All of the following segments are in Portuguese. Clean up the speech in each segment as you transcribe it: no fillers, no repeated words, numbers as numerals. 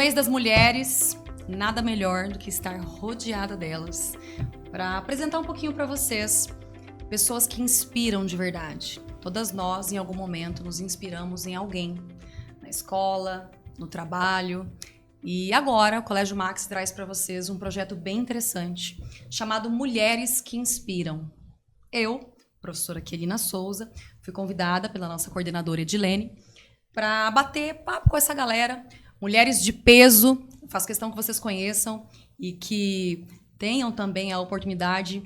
mês das mulheres, nada melhor do que estar rodeada delas para apresentar um pouquinho para vocês pessoas que inspiram de verdade. Todas nós, em algum momento, nos inspiramos em alguém, na escola, no trabalho. E agora, o Colégio Max traz para vocês um projeto bem interessante, chamado Mulheres que Inspiram. Eu, professora Kelina Souza, fui convidada pela nossa coordenadora Edilene para bater papo com essa galera, mulheres de peso, faço questão que vocês conheçam e que tenham também a oportunidade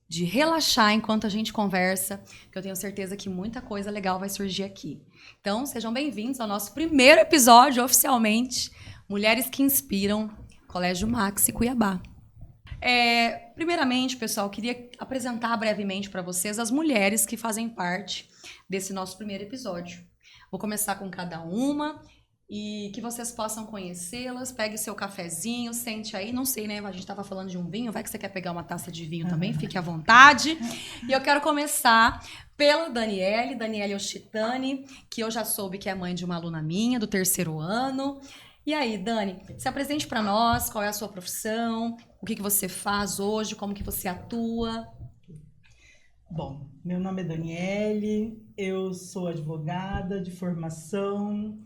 de relaxar enquanto a gente conversa, que eu tenho certeza que muita coisa legal vai surgir aqui. Então, sejam bem-vindos ao nosso primeiro episódio, oficialmente, Mulheres que Inspiram, Colégio Max Cuiabá. Primeiramente, pessoal, queria apresentar brevemente para vocês as mulheres que fazem parte desse nosso primeiro episódio. Vou começar com cada uma e que vocês possam conhecê-las. Pegue seu cafezinho, sente aí. Não sei, né? A gente estava falando de um vinho. Vai que você quer pegar uma taça de vinho também, fique à vontade. E eu quero começar pela Daniele Oshitani, que eu já soube que é mãe de uma aluna minha, do 3º ano. E aí, Dani, se apresente para nós, qual é a sua profissão, o que você faz hoje, como que você atua? Bom, meu nome é Daniele, eu sou advogada de formação,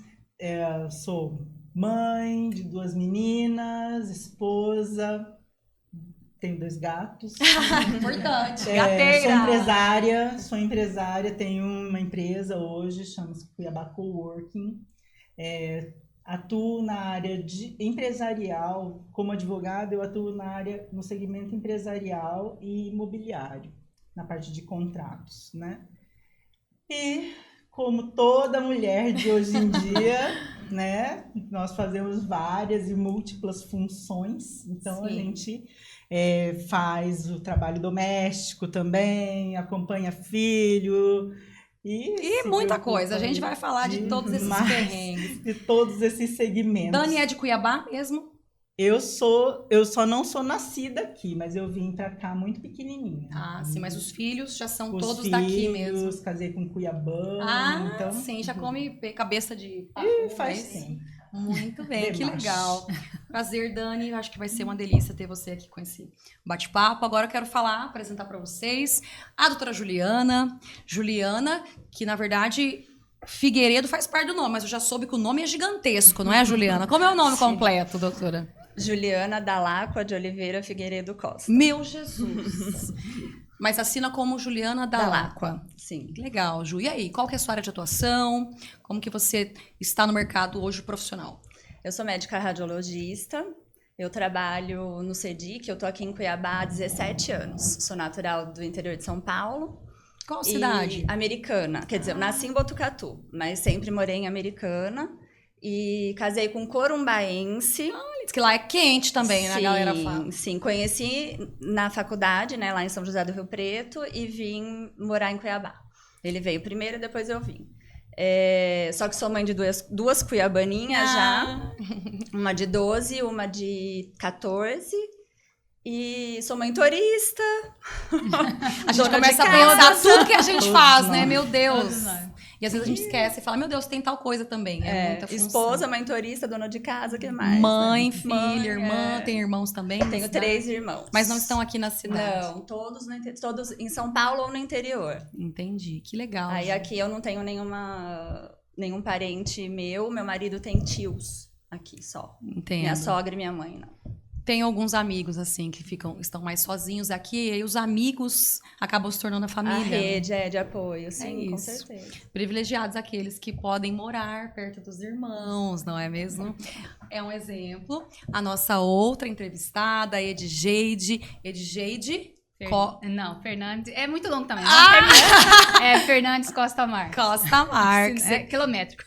sou mãe de 2 meninas, esposa, tenho 2 gatos. Importante, gateira! Sou empresária, tenho uma empresa hoje, chama-se Cuiabá Coworking. Atuo na área de empresarial, como advogada eu atuo no segmento empresarial e imobiliário, na parte de contratos, né? E como toda mulher de hoje em dia, né, nós fazemos várias e múltiplas funções, então Sim. A gente faz o trabalho doméstico também, acompanha filho. E muita coisa, a gente vai falar de todos esses perrengues. De todos esses segmentos. Dani é de Cuiabá mesmo? Eu só não sou nascida aqui, mas eu vim pra cá muito pequenininha. Sim, mas os filhos já são todos daqui mesmo. Casei com Cuiabá. Então... sim, já come cabeça de papo. Faz sim. Muito bem, que legal. Prazer, Dani, acho que vai ser uma delícia ter você aqui com esse bate-papo. Agora eu quero apresentar para vocês a doutora Juliana. Juliana, que na verdade... Figueiredo faz parte do nome, mas eu já soube que o nome é gigantesco, não é, Juliana? Como é o nome completo, doutora? Juliana Dalacqua de Oliveira Figueiredo Costa. Meu Jesus! Mas assina como Juliana Dalacqua. Sim. Legal, Ju. E aí, qual que é a sua área de atuação? Como que você está no mercado hoje profissional? Eu sou médica radiologista. Eu trabalho no CEDIC, eu tô aqui em Cuiabá há 17 anos. Sou natural do interior de São Paulo. Qual cidade? Americana. Quer dizer, eu nasci em Botucatu, mas sempre morei em Americana. E casei com um corumbaense. Diz que lá é quente também, né? A galera fala. Sim, conheci na faculdade, né, lá em São José do Rio Preto, e vim morar em Cuiabá. Ele veio primeiro, depois eu vim. Só que sou mãe de duas cuiabaninhas já. Uma de 12, uma de 14. E sou mentorista. A gente começa a pensar tudo que a gente faz, né? Meu Deus. E às vezes a gente esquece e fala, meu Deus, tem tal coisa também. Muita função. Esposa, mentorista, dona de casa, o que mais? Mãe, né? Filha, irmã, tem irmãos também? Tenho 3 irmãos. Mas não estão aqui na cidade? Não, todos em São Paulo ou no interior. Entendi, que legal. Aí aqui eu não tenho nenhum parente meu marido tem tios aqui só. Entendo. Minha sogra e minha mãe, não. Tem alguns amigos, assim, que estão mais sozinhos aqui, e aí os amigos acabam se tornando a família. A rede de apoio, sim, com certeza. Privilegiados aqueles que podem morar perto dos irmãos, não é mesmo? É um exemplo. A nossa outra entrevistada, Edjeide. Não, Fernandes. É muito longo também. Fernandes Costa Marques. Costa Marques. É quilométrico.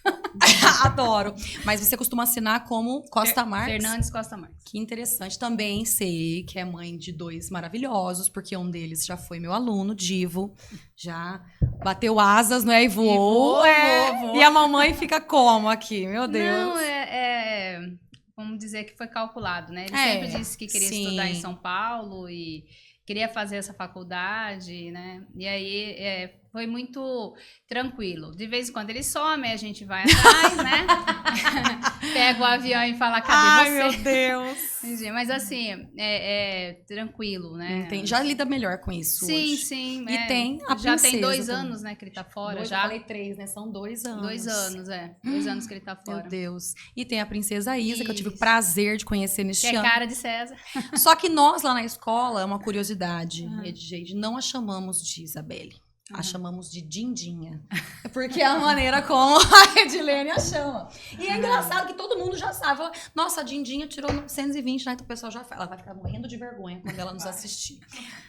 Adoro. Mas você costuma assinar como Costa Marques? Fernandes Costa Marques. Que interessante. Também sei que é mãe de 2 maravilhosos, porque um deles já foi meu aluno, Divo. Já bateu asas, não é? E voou. Voou. E a mamãe fica como aqui? Meu Deus. Não, vamos dizer que foi calculado, né? Ele sempre disse que queria estudar em São Paulo e queria fazer essa faculdade, né? E aí foi muito tranquilo. De vez em quando ele some, a gente vai atrás, né? Pega o avião e fala, cadê você? Ai, meu Deus. Entendi. Mas assim, é tranquilo, né? Entendi. Já lida melhor com isso Sim, hoje. sim. E tem a já princesa tem 2 também. anos, né, que ele tá fora. Eu já. falei 3, né? São 2 anos. 2 anos, 2 anos que ele tá fora. Meu Deus. E tem a princesa Isa, que eu tive o Isso. prazer de conhecer neste Que é ano. cara de César. Só que nós lá na escola, é uma curiosidade, Edgeide, não a chamamos de Isabelle. A chamamos de Dindinha. Porque é a maneira como a Edilene a chama. E é engraçado que todo mundo já sabe. Fala, nossa, a Dindinha tirou 920, né? Então o pessoal já fala. Ela vai ficar morrendo de vergonha quando ela nos assistir.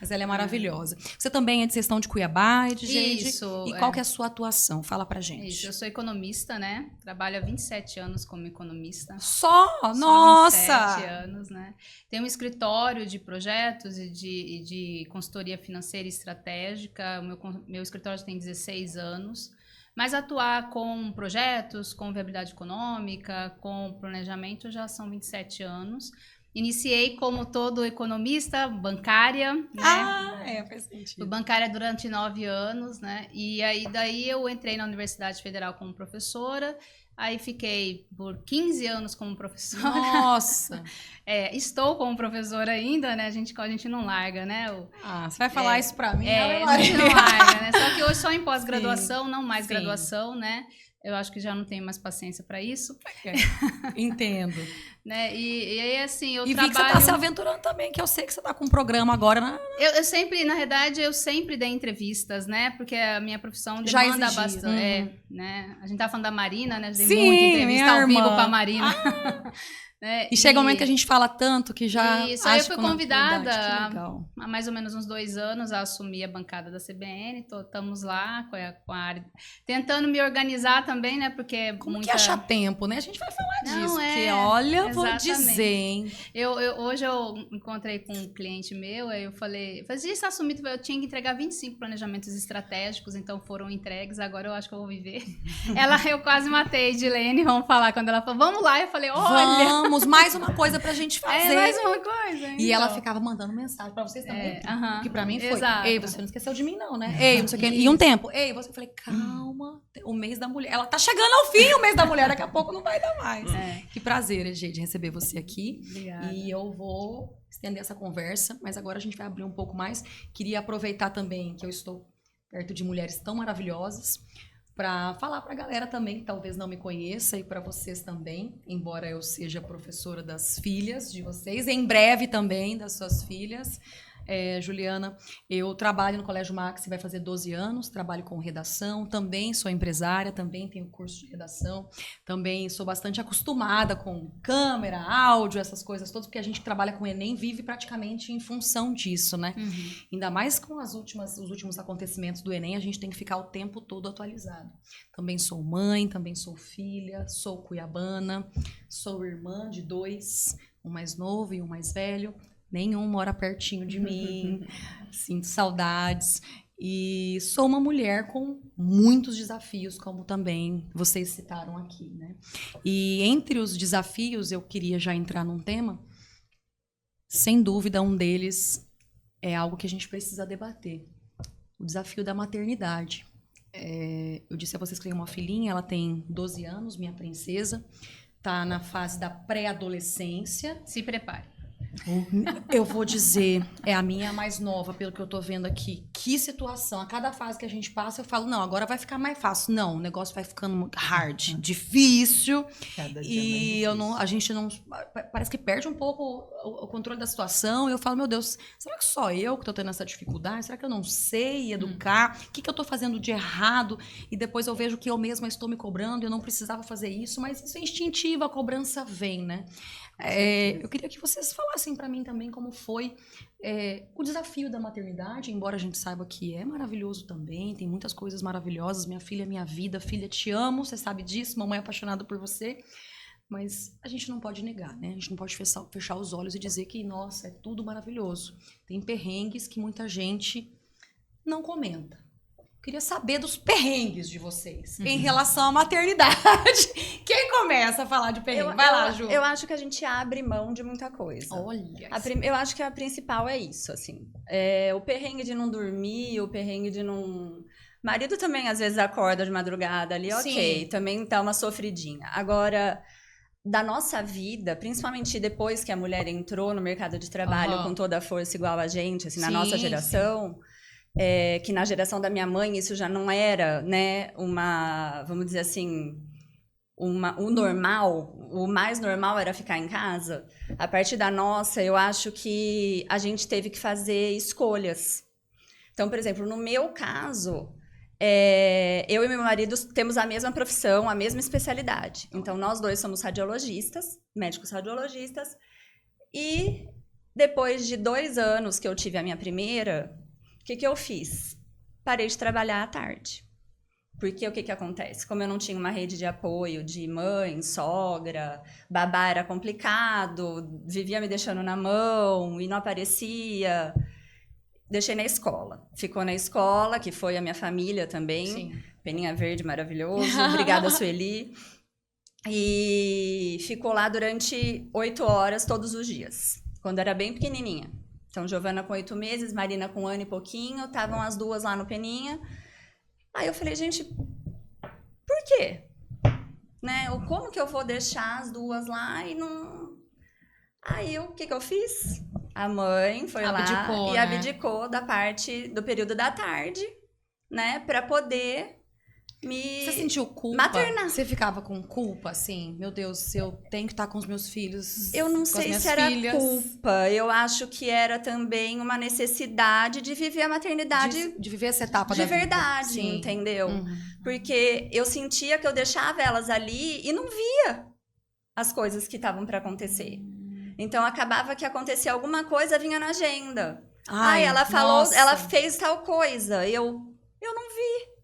Mas ela é maravilhosa. Você também é de Gestão de Cuiabá, Edgeide? Isso. E qual que é a sua atuação? Fala pra gente. Isso, eu sou economista, né? Trabalho há 27 anos como economista. Só? Nossa! 27 anos, né? Tenho um escritório de projetos e de consultoria financeira e estratégica. O meu escritório tem 16 anos. Mas atuar com projetos, com viabilidade econômica, com planejamento, já são 27 anos. Iniciei como todo economista, bancária, né? Faz sentido. Fui bancária durante 9 anos, né? E aí daí eu entrei na Universidade Federal como professora. Aí fiquei por 15 anos como professora. Nossa! Estou como professora ainda, né? A gente não larga, né? Você vai falar isso pra mim? A gente não larga, né? Só que hoje só em pós-graduação, Sim, não mais sim. graduação, né? Eu acho que já não tenho mais paciência para isso. Entendo. Né? E aí, assim, eu vi trabalho... que você tá se aventurando também, que eu sei que você tá com um programa agora, né? Eu sempre, na verdade, eu sempre dei entrevistas, né? Porque a minha profissão Já demanda exigia. bastante. Né? A gente tá falando da Marina, né? Eu dei Sim, muita entrevista minha ao vivo irmã. pra Marina. Né? E chega um momento que a gente fala tanto que já Isso, aí eu acha fui com naturalidade. convidada Que legal. há mais ou menos uns 2 anos a assumir a bancada da CBN. Estamos lá com a área, tentando me organizar também, né? Porque Como que acha tempo, né? A gente vai falar disso. Porque, olha, vou exatamente. dizer, hein? Hoje eu encontrei com um cliente meu, aí eu falei, isso assumido, eu tinha que entregar 25 planejamentos estratégicos, então foram entregues, agora eu acho que eu vou viver. Eu quase matei Edilene, vamos falar, quando ela falou, vamos lá, eu falei, olha... Vamos, mais uma coisa pra gente fazer. mais uma coisa. E ela ficava mandando mensagem pra vocês também. Que pra mim foi, exato. ei, você não esqueceu de mim não, né? Ei, não sei o quê. E um tempo, ei, você... Eu falei, calma, o mês da mulher. Ela tá chegando ao fim, o mês da mulher, daqui a pouco não vai dar mais. Que prazer, gente, receber você aqui. Obrigada. E eu vou estender essa conversa, mas agora a gente vai abrir um pouco mais. Queria aproveitar também que eu estou perto de mulheres tão maravilhosas para falar para a galera também que talvez não me conheça e para vocês também, embora eu seja professora das filhas de vocês, em breve também das suas filhas. Juliana, eu trabalho no Colégio Maxi, vai fazer 12 anos, trabalho com redação, também sou empresária, também tenho curso de redação, também sou bastante acostumada com câmera, áudio, essas coisas todas, porque a gente que trabalha com Enem vive praticamente em função disso, né? Ainda mais com os últimos acontecimentos do Enem, a gente tem que ficar o tempo todo atualizado. Também sou mãe, também sou filha, sou cuiabana, sou irmã de 2, um mais novo e um mais velho. Nenhum mora pertinho de mim, sinto saudades. E sou uma mulher com muitos desafios, como também vocês citaram aqui, né? E entre os desafios, eu queria já entrar num tema. Sem dúvida, um deles é algo que a gente precisa debater. O desafio da maternidade. Eu disse a vocês que tenho uma filhinha, ela tem 12 anos, minha princesa. Está na fase da pré-adolescência. Se prepare. Eu vou dizer, é a minha mais nova, pelo que eu tô vendo aqui. Que situação. A cada fase que a gente passa, eu falo, não, agora vai ficar mais fácil. Não, o negócio vai ficando hard, difícil. Cada dia E mais difícil. a gente não... Parece que perde um pouco o controle da situação. E eu falo, meu Deus, será que só eu que tô tendo essa dificuldade? Será que eu não sei educar? O que eu tô fazendo de errado? E depois eu vejo que eu mesma estou me cobrando, eu não precisava fazer isso. Mas isso é instintivo, a cobrança vem, né? Eu queria que vocês falassem para mim também como foi o desafio da maternidade, embora a gente saiba que é maravilhoso também, tem muitas coisas maravilhosas. Minha filha é minha vida, filha, te amo, você sabe disso, mamãe é apaixonada por você, mas a gente não pode negar, né? A gente não pode fechar os olhos e dizer que, nossa, é tudo maravilhoso. Tem perrengues que muita gente não comenta. Eu queria saber dos perrengues de vocês em relação à maternidade. Quem começa a falar de perrengue? Vai lá, Ju. Eu acho que a gente abre mão de muita coisa. Olha. Eu acho que a principal é isso, assim. O perrengue de não dormir, o perrengue de não... Marido também, às vezes, acorda de madrugada ali, ok. Sim. Também dá uma sofridinha. Agora, da nossa vida, principalmente depois que a mulher entrou no mercado de trabalho com toda a força igual a gente, assim, na nossa geração... que na geração da minha mãe isso já não era, né, vamos dizer assim, o normal, o mais normal era ficar em casa. A partir da nossa, eu acho que a gente teve que fazer escolhas. Então, por exemplo, no meu caso, eu e meu marido temos a mesma profissão, a mesma especialidade. Então, nós dois somos radiologistas, médicos radiologistas, e depois de 2 anos que eu tive a minha primeira... O que eu fiz? Parei de trabalhar à tarde. Porque o que acontece? Como eu não tinha uma rede de apoio de mãe, sogra, babá era complicado, vivia me deixando na mão e não aparecia, deixei na escola. Ficou na escola, que foi a minha família também. Sim. Peninha Verde, maravilhoso. Obrigada, Sueli. E ficou lá durante 8 horas todos os dias, quando era bem pequenininha. Então, Giovana com 8 meses, Marina com 1 ano e pouquinho, estavam as duas lá no Peninha. Aí eu falei, gente, por quê? Né? Como que eu vou deixar as duas lá e não... Aí, o que eu fiz? A mãe foi lá e abdicou da parte do período da tarde, né? Pra poder me Você sentiu culpa? maternar. Você ficava com culpa, assim? Meu Deus, eu tenho que estar com os meus filhos. Eu não com as sei minhas se era filhas. culpa. Eu acho que era também uma necessidade de viver a maternidade De viver essa etapa de da vida. verdade, Sim. entendeu? Uhum. Porque eu sentia que eu deixava elas ali e não via as coisas que estavam para acontecer. Então acabava que acontecia alguma coisa, vinha na agenda. Ai, ela falou, nossa. ela fez tal coisa. Eu não vi.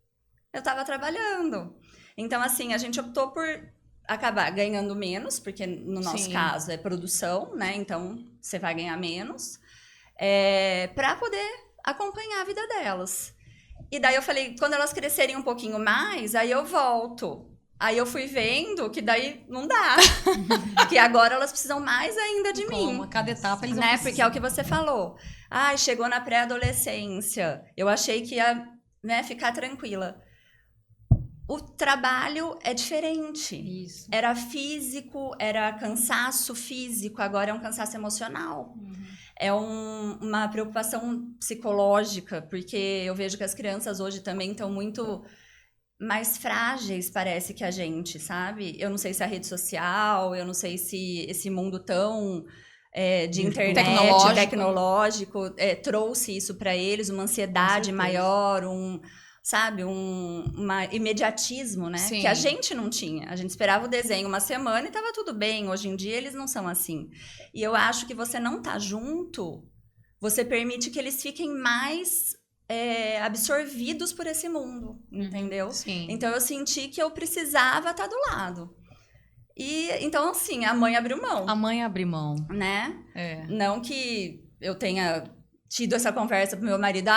Eu estava trabalhando. Então, assim, a gente optou por acabar ganhando menos, porque no nosso caso é produção, né? Então, você vai ganhar menos, para poder acompanhar a vida delas. E daí eu falei, quando elas crescerem um pouquinho mais, aí eu volto. Aí eu fui vendo que daí não dá. Que agora elas precisam mais ainda de mim. A cada etapa eles vão Né? precisar. Porque é o que você falou. Chegou na pré-adolescência. Eu achei que ia, né, ficar tranquila. O trabalho é diferente. Isso. Era físico, era cansaço físico, agora é um cansaço emocional. É uma preocupação psicológica, porque eu vejo que as crianças hoje também estão muito mais frágeis, parece, que a gente, sabe? Eu não sei se a rede social, eu não sei se esse mundo tão de internet, tecnológico trouxe isso para eles, uma ansiedade maior, um imediatismo, né? Sim. Que a gente não tinha. A gente esperava o desenho uma semana e tava tudo bem. Hoje em dia, eles não são assim. E eu acho que você não tá junto, você permite que eles fiquem mais absorvidos por esse mundo, entendeu? Sim. Então, eu senti que eu precisava estar do lado. E, então, assim, a mãe abriu mão. A mãe abriu mão. Né? É. Não que eu tenha tido essa conversa pro meu marido,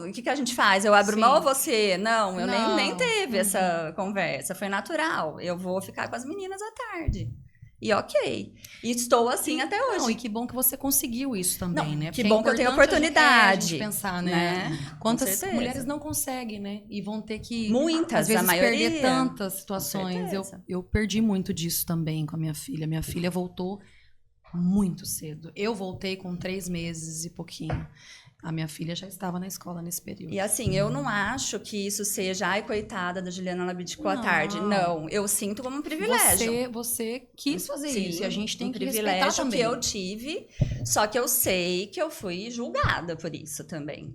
o que a gente faz? Eu abro mão ou você? Não, eu nem teve essa conversa, foi natural. Eu vou ficar com as meninas à tarde. E ok. E estou assim até hoje. Não, e que bom que você conseguiu isso também, né? Que Porque bom que eu tenho oportunidade. A gente pensar, né? Quantas Com mulheres não conseguem, né? E vão ter que, muitas, às vezes, a maioria, perder tantas situações. Com Eu perdi muito disso também com a minha filha. Minha filha voltou muito cedo. Eu voltei com 3 meses e pouquinho. A minha filha já estava na escola nesse período. E assim, eu não acho que isso seja, coitada da Juliana, ela abdicou à tarde. Não, eu sinto como um privilégio. Você quis fazer isso, e a gente tem que privilégio respeitar também. Que eu tive, só que eu sei que eu fui julgada por isso também.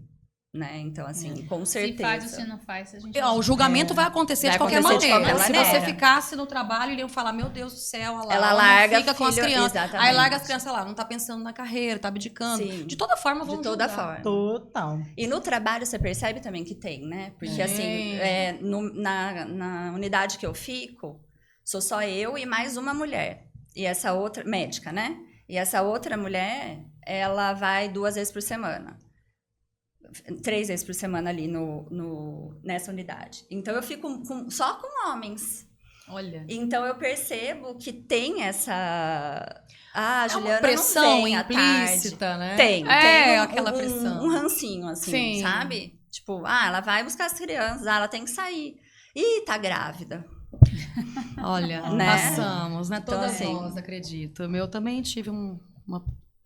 Né? Então, assim, com certeza. Se faz ou se não faz, a gente... O julgamento vai acontecer de qualquer maneira. Se você ficasse no trabalho, iriam falar, meu Deus do céu, ela larga fica com as crianças. Exatamente. Aí larga as crianças lá, não tá pensando na carreira, tá abdicando. Sim. De toda forma, vão De toda julgar. forma. Total. E no trabalho você percebe também que tem, né? Porque assim, na unidade que eu fico, sou só eu e mais uma mulher. E essa outra, médica, né? E essa outra mulher, ela vai 2 vezes por semana. 3 vezes por semana ali nessa unidade. Então, eu fico só com homens. Olha. Então, eu percebo que tem essa... Ah, a É Juliana uma pressão não vem à tarde. implícita, né? Tem aquela pressão. um rancinho, assim, Sim. sabe? Tipo, ela vai buscar as crianças, ela tem que sair. Ih, tá grávida. Olha, Né? passamos, né? Então, Todas assim, nós, acredito. Eu também tive uma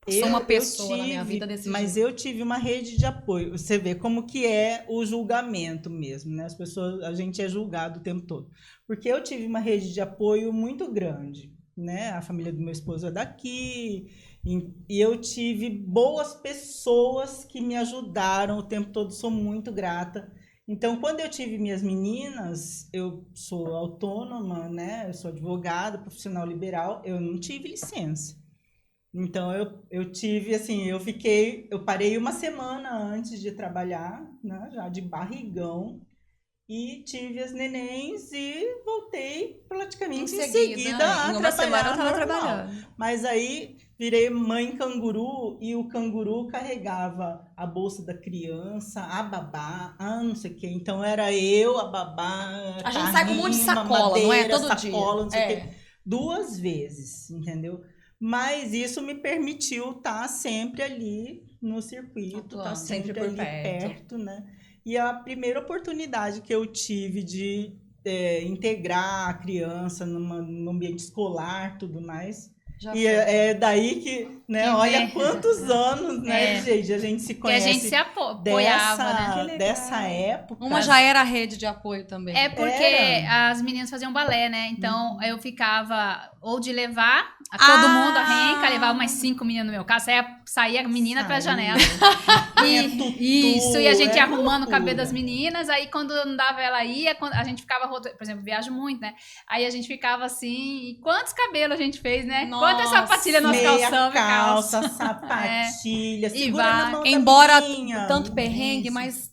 Eu pessoa na minha tive, vida desse mas jeito. eu tive uma rede de apoio. Você vê como que é o julgamento mesmo, né? As pessoas, a gente é julgado o tempo todo. Porque eu tive uma rede de apoio muito grande, né? A família do meu esposo é daqui, e eu tive boas pessoas que me ajudaram o tempo todo, sou muito grata. Então, quando eu tive minhas meninas, eu sou autônoma, né? Eu sou advogada, profissional liberal, eu não tive licença. Então, eu tive, assim, eu parei uma semana antes de trabalhar, né, já de barrigão, e tive as nenéns e voltei praticamente em seguida a Em uma semana eu tava trabalhar normal. trabalhando. Mas aí virei mãe canguru e o canguru carregava a bolsa da criança, a babá, não sei o quê. Então era eu, a babá, A gente sai com um monte de carrinho, sacola, não é? mamadeira, Todo sacola, não sei o dia. quê. 2 vezes, entendeu? Mas isso me permitiu estar sempre ali no circuito, Atuando, estar sempre sempre por ali perto. perto, né? E a primeira oportunidade que eu tive de integrar a criança num ambiente escolar, tudo mais. Já E foi. é daí que, né? Que olha vem. quantos anos, né, É. gente? A gente se Que a gente conhece se apoiava, né? Que legal. dessa época. Uma já era a rede de apoio também. É porque Era. as meninas faziam balé, né? Então eu ficava ou de levar todo mundo a renca, levava umas 5 meninas no meu caso, saía a menina pra janela. Isso, e a gente ia arrumando o cabelo das meninas, aí quando não dava ela ia, a gente ficava, por exemplo, viajo muito, né? Aí a gente ficava assim, e quantos cabelos a gente fez, né? Quantas sapatilhas nós Meia calçamos, calça, sapatilha, E segura vai. na mão da Embora menina. tanto perrengue, Isso. mas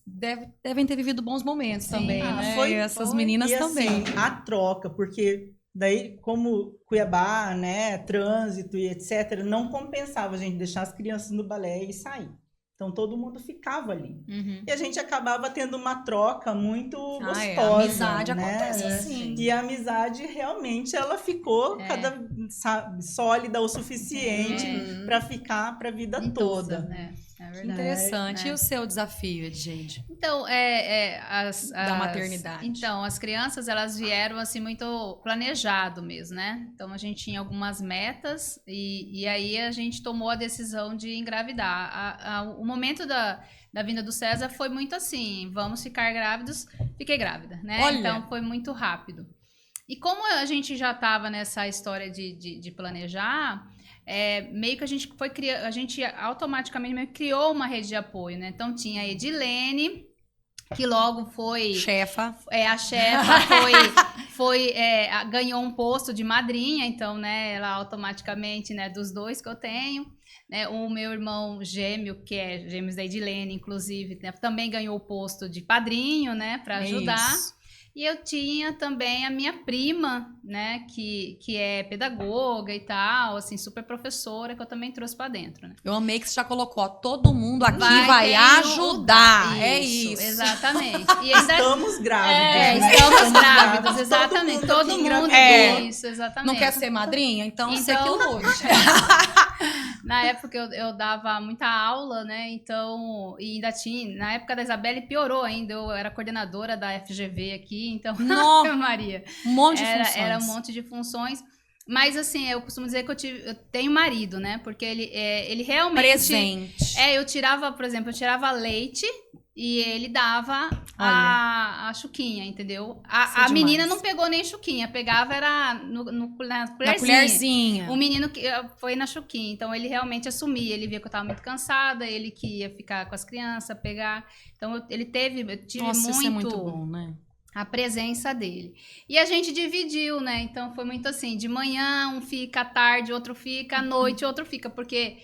devem ter vivido bons momentos Sim. também, Ah, né? foi- E essas foi. meninas E, também. assim, a troca, porque daí, como Cuiabá, né, trânsito e etc., não compensava a gente deixar as crianças no balé e sair. Então, todo mundo ficava ali. Uhum. E a gente acabava tendo uma troca muito A gostosa, amizade né? acontece assim. E a amizade, realmente, ela ficou sólida o suficiente para ficar para a vida Toda, toda. né? É Que verdade. interessante. E o seu desafio, Edgeide? Então, Da maternidade. Então, as crianças, elas vieram, assim, muito planejado mesmo, né? Então, a gente tinha algumas metas e aí a gente tomou a decisão de engravidar. O momento da vinda do César foi muito assim, vamos ficar grávidos, fiquei grávida, né? Olha. Então, foi muito rápido. E como a gente já estava nessa história de planejar... meio que a gente foi criando, a gente automaticamente meio que criou uma rede de apoio, né? Então tinha a Edilene, que logo foi Chefa. a chefa, ganhou um posto de madrinha, então, né, ela automaticamente, né, dos 2 que eu tenho, né, o meu irmão gêmeo, que é gêmeos da Edilene, inclusive, né, também ganhou o posto de padrinho, né, para ajudar. Isso. E eu tinha também a minha prima, né, que é pedagoga e tal, assim, super professora, que eu também trouxe para dentro, né? Eu amei que você já colocou, ó, todo mundo aqui vai ajudar. É isso. Exatamente. E ainda Estamos grávidos, né? estamos grávidos, exatamente. Todo aqui mundo engravidou. isso, exatamente. Não quer ser madrinha? Então você que Então- lute. Na época eu dava muita aula, né? Então, e ainda tinha, na época da Isabelle piorou ainda, eu era coordenadora da FGV aqui, então, Nossa, Maria. um monte de funções. Era um monte de funções. Mas assim, eu costumo dizer que eu tenho marido, né? Porque ele realmente. Presente. Eu tirava, por exemplo, leite e ele dava a chuquinha, entendeu? Isso é A menina demais. não pegou nem chuquinha, pegava era na Na colherzinha. colherzinha. O menino que foi na chuquinha, então ele realmente assumia, ele via que eu tava muito cansada, ele que ia ficar com as crianças, pegar. Então eu tive Nossa, isso é muito muito bom, né? a presença dele. E a gente dividiu, né? Então foi muito assim, de manhã um fica à tarde, outro fica à noite, outro fica, porque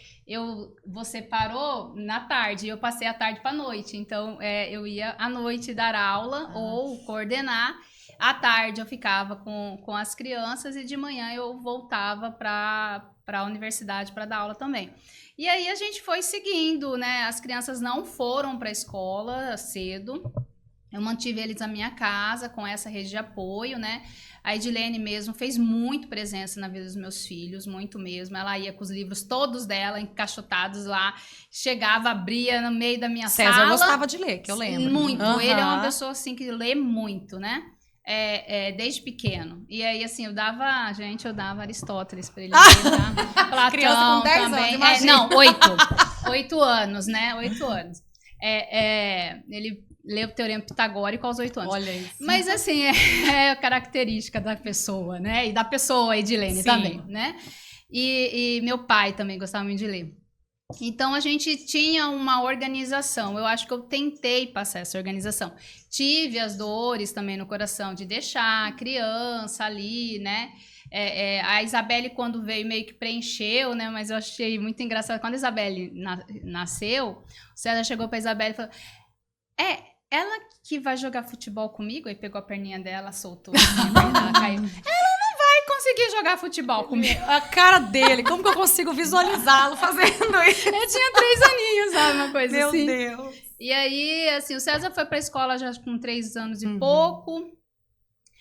você parou na tarde e eu passei a tarde para noite. Então eu ia à noite dar aula ou coordenar. À tarde eu ficava com as crianças e de manhã eu voltava para a universidade para dar aula também. E aí a gente foi seguindo, né? As crianças não foram para a escola cedo. Eu mantive eles na minha casa com essa rede de apoio, né? A Edilene mesmo fez muito presença na vida dos meus filhos, muito mesmo. Ela ia com os livros todos dela encaixotados lá, chegava, abria no meio da minha César sala. gostava de ler, que eu lembro. Muito. Aham. Ele é uma pessoa assim que lê muito, né? Desde pequeno. E aí, assim, eu dava Aristóteles pra ele ler, tá? Platão Criança com 10 anos, também. imagina. Não, 8 anos, né? 8 anos. Ele leu o Teorema Pitagórico aos 8 anos. Olha isso. Mas, assim, é característica da pessoa, né? E da pessoa, Edilene, Sim. também, né? E meu pai também gostava muito de ler. Então, a gente tinha uma organização. Eu acho que eu tentei passar essa organização. Tive as dores também no coração de deixar a criança ali, né? A Isabelle, quando veio, meio que preencheu, né? Mas eu achei muito engraçado. Quando a Isabelle nasceu, o César chegou pra Isabelle e falou... ela que vai jogar futebol comigo? Aí pegou a perninha dela, soltou assim, a perna dela caiu. Conseguir jogar futebol comigo. A cara dele, como que eu consigo visualizá-lo fazendo isso? Eu tinha 3 aninhos, sabe? Uma coisa Meu assim. Deus. E aí, assim, o César foi pra escola já com 3 anos e pouco.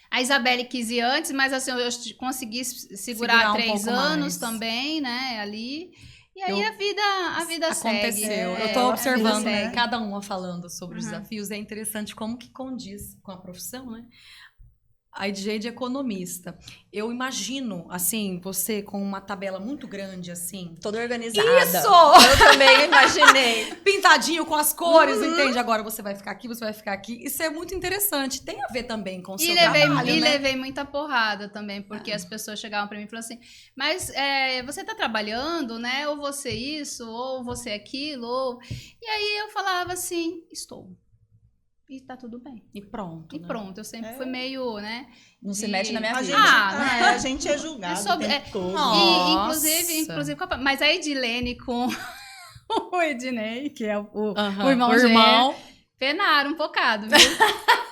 A Isabelle quis ir antes, mas assim, eu consegui segurar um 3 pouco anos mais. também, né? Ali. E aí a vida segue. Aconteceu. Eu a tô vida observando, segue. né? Cada uma falando sobre os Uhum. desafios. É interessante como que condiz com a profissão, né? A DJ de economista. Eu imagino, assim, você com uma tabela muito grande, assim. Toda organizada. Isso! Eu também imaginei. Pintadinho com as cores, entende? Agora você vai ficar aqui, você vai ficar aqui. Isso é muito interessante. Tem a ver também com o seu trabalho, né? Levei muita porrada também, porque as pessoas chegavam pra mim e falavam assim, mas você tá trabalhando, né? Ou você isso, ou você aquilo, ou... E aí eu falava assim, estou. E tá tudo bem. E pronto. E né? pronto, eu sempre fui meio, né? Não se mete na minha A vida. gente, né? a gente é julgado o tempo todo. Nossa. E, inclusive, mas a Edilene com o Ednei, que é o Aham. irmão O irmão. penaram um bocado, viu?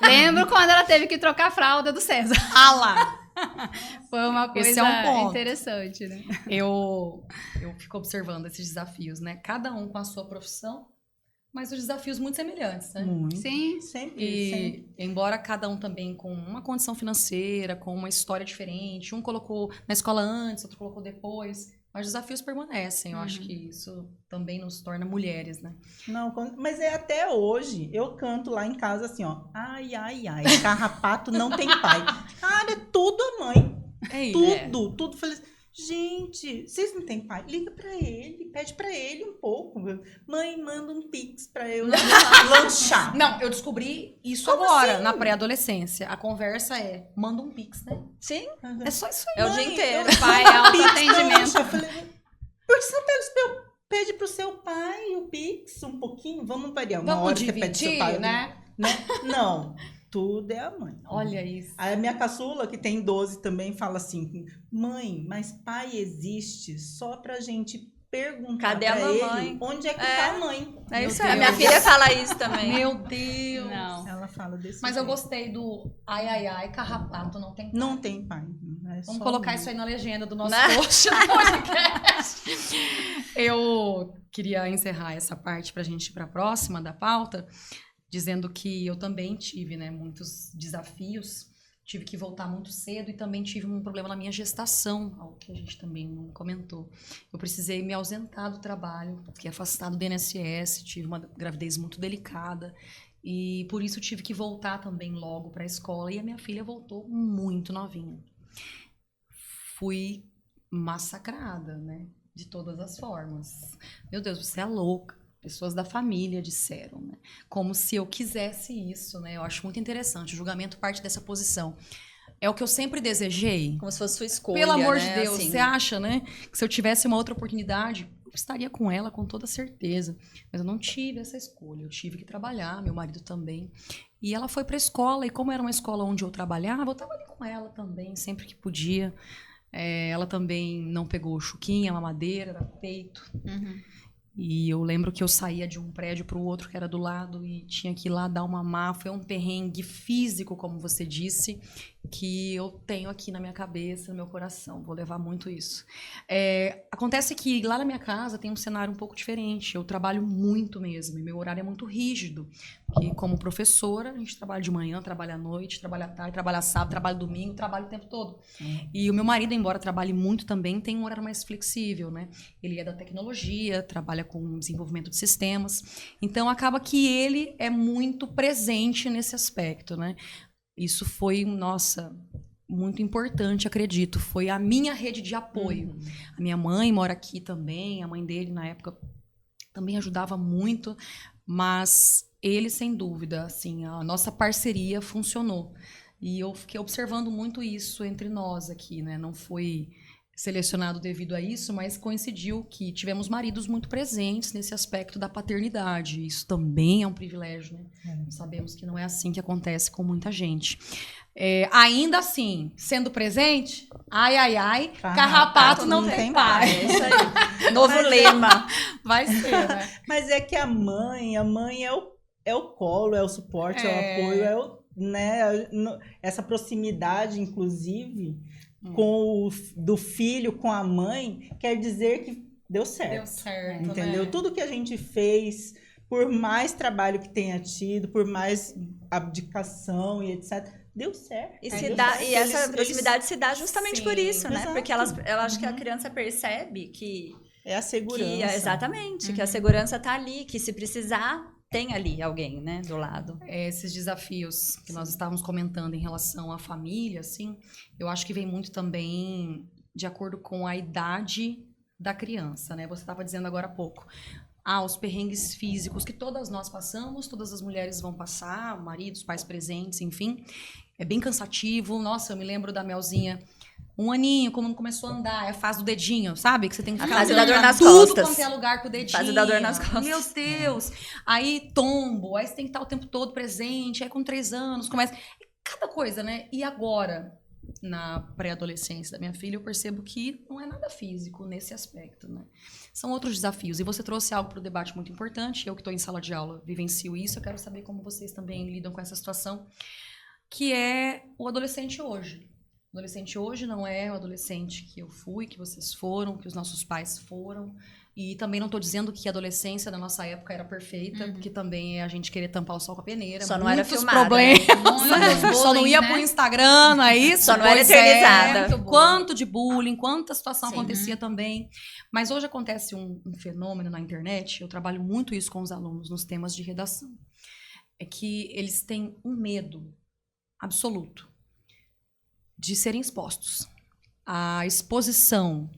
Lembro quando ela teve que trocar a fralda do César. Ah lá. Foi uma coisa Esse é um ponto. interessante, né? Eu fico observando esses desafios, né? Cada um com a sua profissão, mas os desafios muito semelhantes, né? Muito. Sim. Sempre, sempre. E embora cada um também com uma condição financeira, com uma história diferente, um colocou na escola antes, outro colocou depois, mas os desafios permanecem. Eu acho que isso também nos torna mulheres, né? Não, mas até hoje, eu canto lá em casa assim, ó. Ai, ai, ai, carrapato não tem pai. Cara, é tudo a mãe. Tudo. Falei assim, gente, vocês não têm pai? Liga pra ele, pede pra ele um pouco. Mãe, manda um pix pra eu lanchar. Não, eu descobri isso Como agora, assim? na pré-adolescência. A conversa é, manda um pix, né? Sim, É só isso aí. é o dia inteiro. Pai, autoatendimento. Eu falei, por que você não pede pro seu pai o pix um pouquinho? Vamos variar. Uma Vamos hora você pede pro seu pai. dividir, né? Não, tudo é a mãe. Olha isso. A minha caçula, que tem 12, também fala assim, mãe, mas pai existe só pra gente perguntar Cadê pra a mamãe? ele onde é que tá a mãe. É Meu isso aí. A Deus. minha filha fala isso também. Meu Deus. Não. Ela fala desse Mas eu jeito. gostei do ai, ai, ai, carrapato, não tem. Não tem pai. Vamos colocar isso aí na legenda do nosso Né? post do podcast. Eu queria encerrar essa parte pra gente ir pra próxima da pauta, dizendo que eu também tive, né, muitos desafios. Tive que voltar muito cedo e também tive um problema na minha gestação, algo que a gente também não comentou. Eu precisei me ausentar do trabalho, fiquei afastado do INSS, tive uma gravidez muito delicada e por isso tive que voltar também logo para a escola e a minha filha voltou muito novinha. Fui massacrada, né, de todas as formas. Meu Deus, você é louca. Pessoas da família disseram, né? Como se eu quisesse isso, né? Eu acho muito interessante. O julgamento parte dessa posição. É o que eu sempre desejei. Como se fosse sua escolha, Pelo amor né? de Deus, Assim. você acha, né? Que se eu tivesse uma outra oportunidade, eu estaria com ela com toda certeza. Mas eu não tive essa escolha. Eu tive que trabalhar, meu marido também. E ela foi para a escola, e como era uma escola onde eu trabalhava, eu estava ali com ela também, sempre que podia. Ela também não pegou chuquinha, mamadeira, era peito. Uhum. E eu lembro que eu saía de um prédio para o outro, que era do lado, e tinha que ir lá dar uma foi um perrengue físico, como você disse, que eu tenho aqui na minha cabeça, no meu coração. Vou levar muito isso. Acontece que lá na minha casa tem um cenário um pouco diferente. Eu trabalho muito mesmo, e meu horário é muito rígido. Porque como professora, a gente trabalha de manhã, trabalha à noite, trabalha à tarde, trabalha sábado, trabalha domingo, trabalha o tempo todo. E o meu marido, embora trabalhe muito também, tem um horário mais flexível, né? Ele é da tecnologia, trabalha com desenvolvimento de sistemas. Então, acaba que ele é muito presente nesse aspecto, né? Isso foi, nossa, muito importante, acredito. Foi a minha rede de apoio. A minha mãe mora aqui também, a mãe dele, na época, também ajudava muito, mas ele, sem dúvida, assim, a nossa parceria funcionou. E eu fiquei observando muito isso entre nós aqui, né? Não foi selecionado devido a isso, mas coincidiu que tivemos maridos muito presentes nesse aspecto da paternidade. Isso também é um privilégio, né? Sabemos que não é assim que acontece com muita gente. Ainda assim, sendo presente, ai, carrapato não tem pai. É isso aí. Novo lema. Vai ser, né? Mas é que a mãe é o colo, é o suporte, é o apoio, né? Essa proximidade, inclusive, do filho com a mãe, quer dizer que deu certo. Deu certo, entendeu? né? Tudo que a gente fez, por mais trabalho que tenha tido, por mais abdicação e etc., deu certo. E, Deu essa certo. proximidade se dá justamente por isso, né? Exato. Porque eu acho que a criança percebe que... É a segurança. Exatamente, que a segurança tá ali, que se precisar, tem ali alguém, né, do lado. Esses desafios que nós estávamos comentando em relação à família, assim, eu acho que vem muito também de acordo com a idade da criança, né? Você estava dizendo agora há pouco. Os perrengues físicos que todas nós passamos, todas as mulheres vão passar, maridos, pais presentes, enfim. É bem cansativo. Nossa, eu me lembro da Melzinha, 1 aninho, como não começou a andar, é a fase do dedinho, sabe? Que você tem que ficar fase da dor nas tudo costas. quanto é lugar com o dedinho. Fase da dor nas costas. Meu Deus! Aí tombo, aí você tem que estar o tempo todo presente, aí com 3 anos começa... Cada coisa, né? E agora, na pré-adolescência da minha filha, eu percebo que não é nada físico nesse aspecto, né? São outros desafios. E você trouxe algo para o debate muito importante. Eu que estou em sala de aula vivencio isso. Eu quero saber como vocês também lidam com essa situação, que é o adolescente hoje. O adolescente hoje não é o adolescente que eu fui, que vocês foram, que os nossos pais foram. E também não estou dizendo que a adolescência da nossa época era perfeita, porque também é a gente querer tampar o sol com a peneira. Só não era Muitos filmada, problemas. Só não ia pro Instagram, não é isso? Só não era Pois eternizada. Quanto de bullying, quanta situação Sim. acontecia também. Mas hoje acontece um fenômeno na internet, eu trabalho muito isso com os alunos nos temas de redação. É que eles têm um medo absoluto de serem expostos. A exposição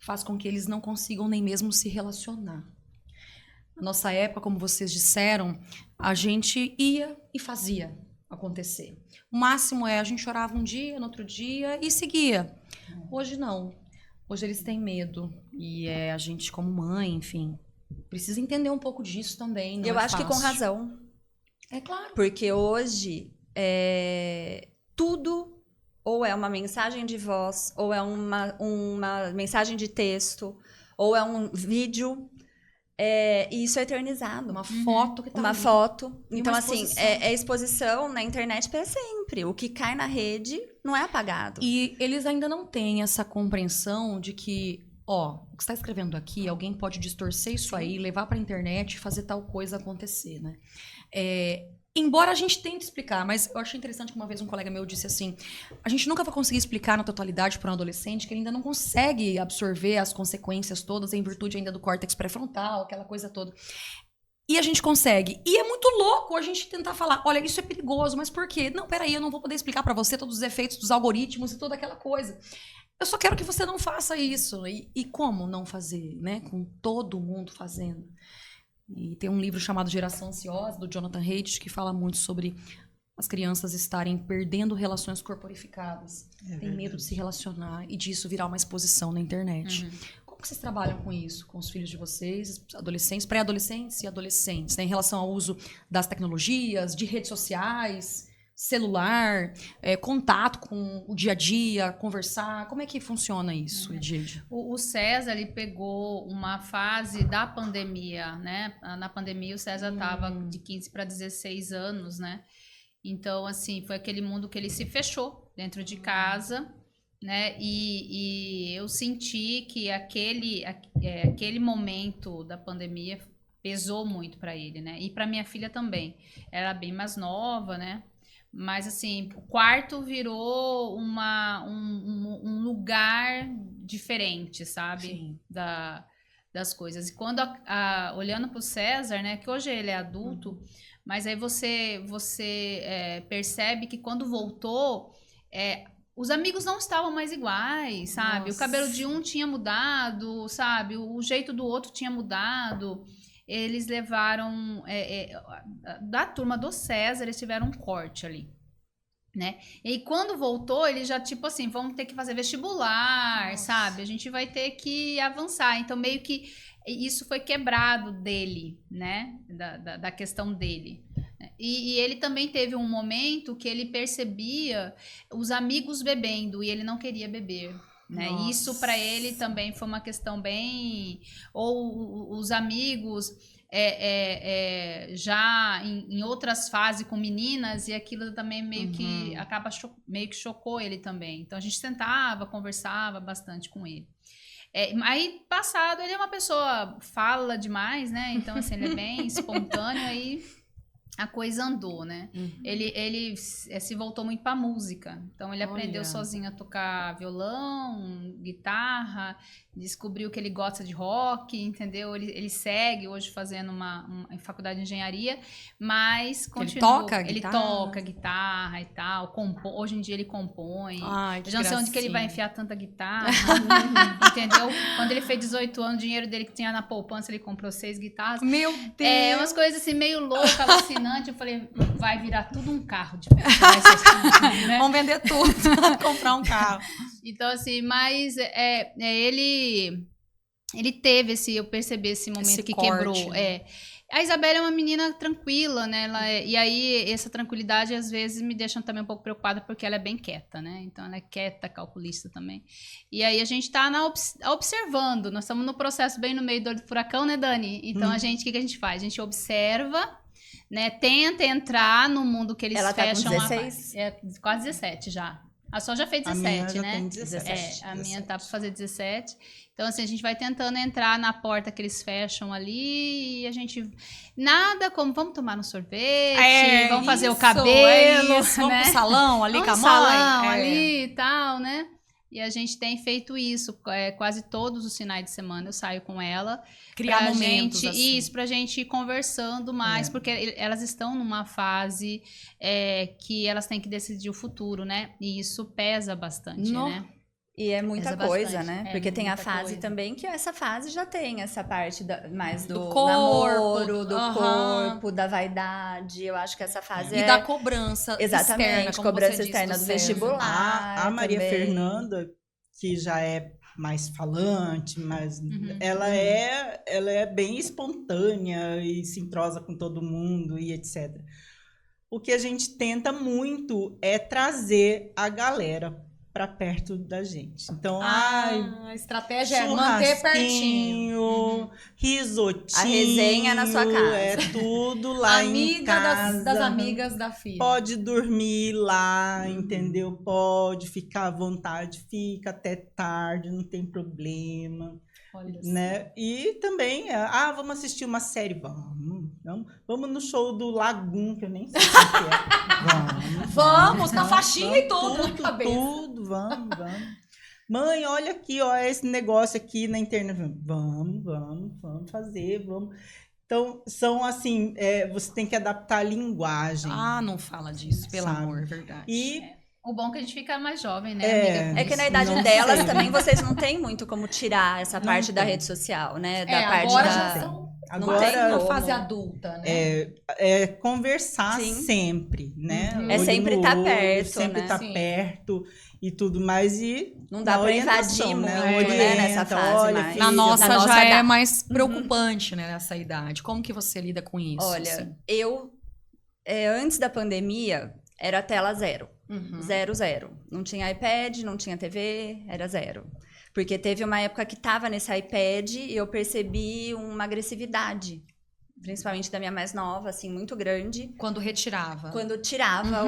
faz com que eles não consigam nem mesmo se relacionar. Na nossa época, como vocês disseram, a gente ia e fazia acontecer. O máximo a gente chorava um dia, no outro dia e seguia. Hoje não. Hoje eles têm medo. E a gente, como mãe, enfim, precisa entender um pouco disso também. Não Eu é acho que com fácil. razão. É claro. Porque hoje, tudo ou é uma mensagem de voz, ou é uma mensagem de texto, ou é um vídeo, e isso é eternizado. Uma foto que tá Uma ali. foto. E Então, uma assim, exposição. é exposição na internet para sempre. O que cai na rede não é apagado. E eles ainda não têm essa compreensão de que, o que você está escrevendo aqui, alguém pode distorcer isso aí, levar para a internet e fazer tal coisa acontecer, né? Embora a gente tente explicar, mas eu achei interessante que uma vez um colega meu disse assim, a gente nunca vai conseguir explicar na totalidade para um adolescente que ele ainda não consegue absorver as consequências todas em virtude ainda do córtex pré-frontal, aquela coisa toda. E a gente consegue. E é muito louco a gente tentar falar, olha, isso é perigoso, mas por quê? Não, peraí, eu não vou poder explicar para você todos os efeitos dos algoritmos e toda aquela coisa. Eu só quero que você não faça isso. E como não fazer, né? Com todo mundo fazendo. E tem um livro chamado Geração Ansiosa, do Jonathan Haidt, que fala muito sobre as crianças estarem perdendo relações corporificadas. Tem medo de se relacionar e disso virar uma exposição na internet. Como que vocês trabalham com isso? Com os filhos de vocês, adolescentes, pré-adolescentes e adolescentes, né? Em relação ao uso das tecnologias, de redes sociais? celular, contato com o dia a dia, conversar? Como é que funciona isso, Edílio? O César, ele pegou uma fase da pandemia, né? Na pandemia, o César estava de 15 para 16 anos, né? Então, assim, foi aquele mundo que ele se fechou dentro de casa, né? E eu senti que aquele momento da pandemia pesou muito para ele, né? E para minha filha também. Ela era bem mais nova, né? Mas, assim, o quarto virou um lugar diferente, sabe? Sim. Das coisas. E quando, olhando para o César, né? Que hoje ele é adulto, mas aí você percebe que quando voltou, os amigos não estavam mais iguais, sabe? Nossa. O cabelo de um tinha mudado, sabe? O jeito do outro tinha mudado. Eles levaram, da turma do César, eles tiveram um corte ali, né? E quando voltou, ele já, tipo assim, vamos ter que fazer vestibular, Nossa. sabe? A gente vai ter que avançar. Então, meio que isso foi quebrado dele, né? Da questão dele. E ele também teve um momento que ele percebia os amigos bebendo e ele não queria beber. Né? Nossa. Isso para ele também foi uma questão bem... Ou os amigos já em outras fases com meninas, e aquilo também meio que meio que chocou ele também. Então a gente sentava, conversava bastante com ele. Aí, passado, ele é uma pessoa, fala demais, né? Então, assim, ele é bem espontâneo, aí a coisa andou, né? Ele se voltou muito pra música. Então, ele aprendeu sozinho a tocar violão, guitarra, descobriu que ele gosta de rock, entendeu? Ele segue hoje fazendo uma faculdade de engenharia, mas continua. Ele toca guitarra e tal. Hoje em dia ele compõe. Ai, eu já não sei onde que ele vai enfiar tanta guitarra, entendeu? Quando ele fez 18 anos, o dinheiro dele que tinha na poupança, ele comprou 6 guitarras. Meu Deus! Umas coisas assim meio loucas, alucinantes. Eu falei, vai virar tudo um carro de né? Vamos vender tudo, comprar um carro. Então, assim, mas ele teve eu percebi esse momento Esse que corte, quebrou. né? A Isabela é uma menina tranquila, né? E aí, essa tranquilidade, às vezes, me deixa também um pouco preocupada, porque ela é bem quieta, né? Então, ela é quieta, calculista também. E aí, a gente tá observando. Nós estamos no processo bem no meio do furacão, né, Dani? Então, o que a gente faz? A gente observa, né? Tenta entrar no mundo que eles fecham. Ela tá com 16? Quase 17 já. A Sol já fez 17, a minha já né? tem 17. A minha tá para fazer 17. Então, assim, a gente vai tentando entrar na porta que eles fecham ali e a gente... Nada como, vamos tomar um sorvete, vamos fazer o cabelo, vamos né? pro salão ali Vamos com a mãe. salão ali e tal, né? E a gente tem feito isso, quase todos os finais de semana eu saio com ela. Criar momentos assim. Isso, pra gente ir conversando mais, porque elas estão numa fase que elas têm que decidir o futuro, né? E isso pesa bastante, né? E é muita Pesa coisa, bastante. né? Porque tem a muita fase coisa. também, que essa fase já tem essa parte mais do corpo, namoro, do corpo, da vaidade. Eu acho que essa fase E da cobrança exatamente, externa, como cobrança você disse, externa do vestibular. A Maria também. Fernanda, que já é mais falante, mas ela é bem espontânea e se entrosa com todo mundo e etc. O que a gente tenta muito é trazer a galera para perto da gente. Então, a estratégia é manter pertinho. Risotinho. A resenha na sua casa. É tudo lá em casa. Das amigas da filha. Pode dormir lá, entendeu? Pode ficar à vontade, fica até tarde, não tem problema. Olha Né? E também, vamos assistir uma série. Vamos no show do Lagoon, que eu nem sei o que é. Vamos, na faixinha e tudo na cabeça. Tudo, vamos. Mãe, olha aqui, ó, esse negócio aqui na internet. Vamos fazer, vamos. Então, são assim, você tem que adaptar a linguagem. Não fala disso, pelo amor, é verdade. E o bom é que a gente fica mais jovem, né, amiga? É que na idade delas também vocês não têm muito como tirar essa parte da rede social, né? Da parte agora da... já são Agora, na fase adulta, né? Conversar sempre, né? É Olho sempre no estar olho, perto, sempre né? estar perto e tudo mais. E não dá pra invadir muito, né, nessa fase. Olha, mais. Na nossa já dá. é mais preocupante, né, nessa idade. Como que você lida com isso? Olha, assim? eu... antes da pandemia, era tela 0. Uhum. 0. Não tinha iPad, não tinha TV, era 0. Porque teve uma época que tava nesse iPad e eu percebi uma agressividade, principalmente da minha mais nova, assim, muito grande, Quando retirava. quando tirava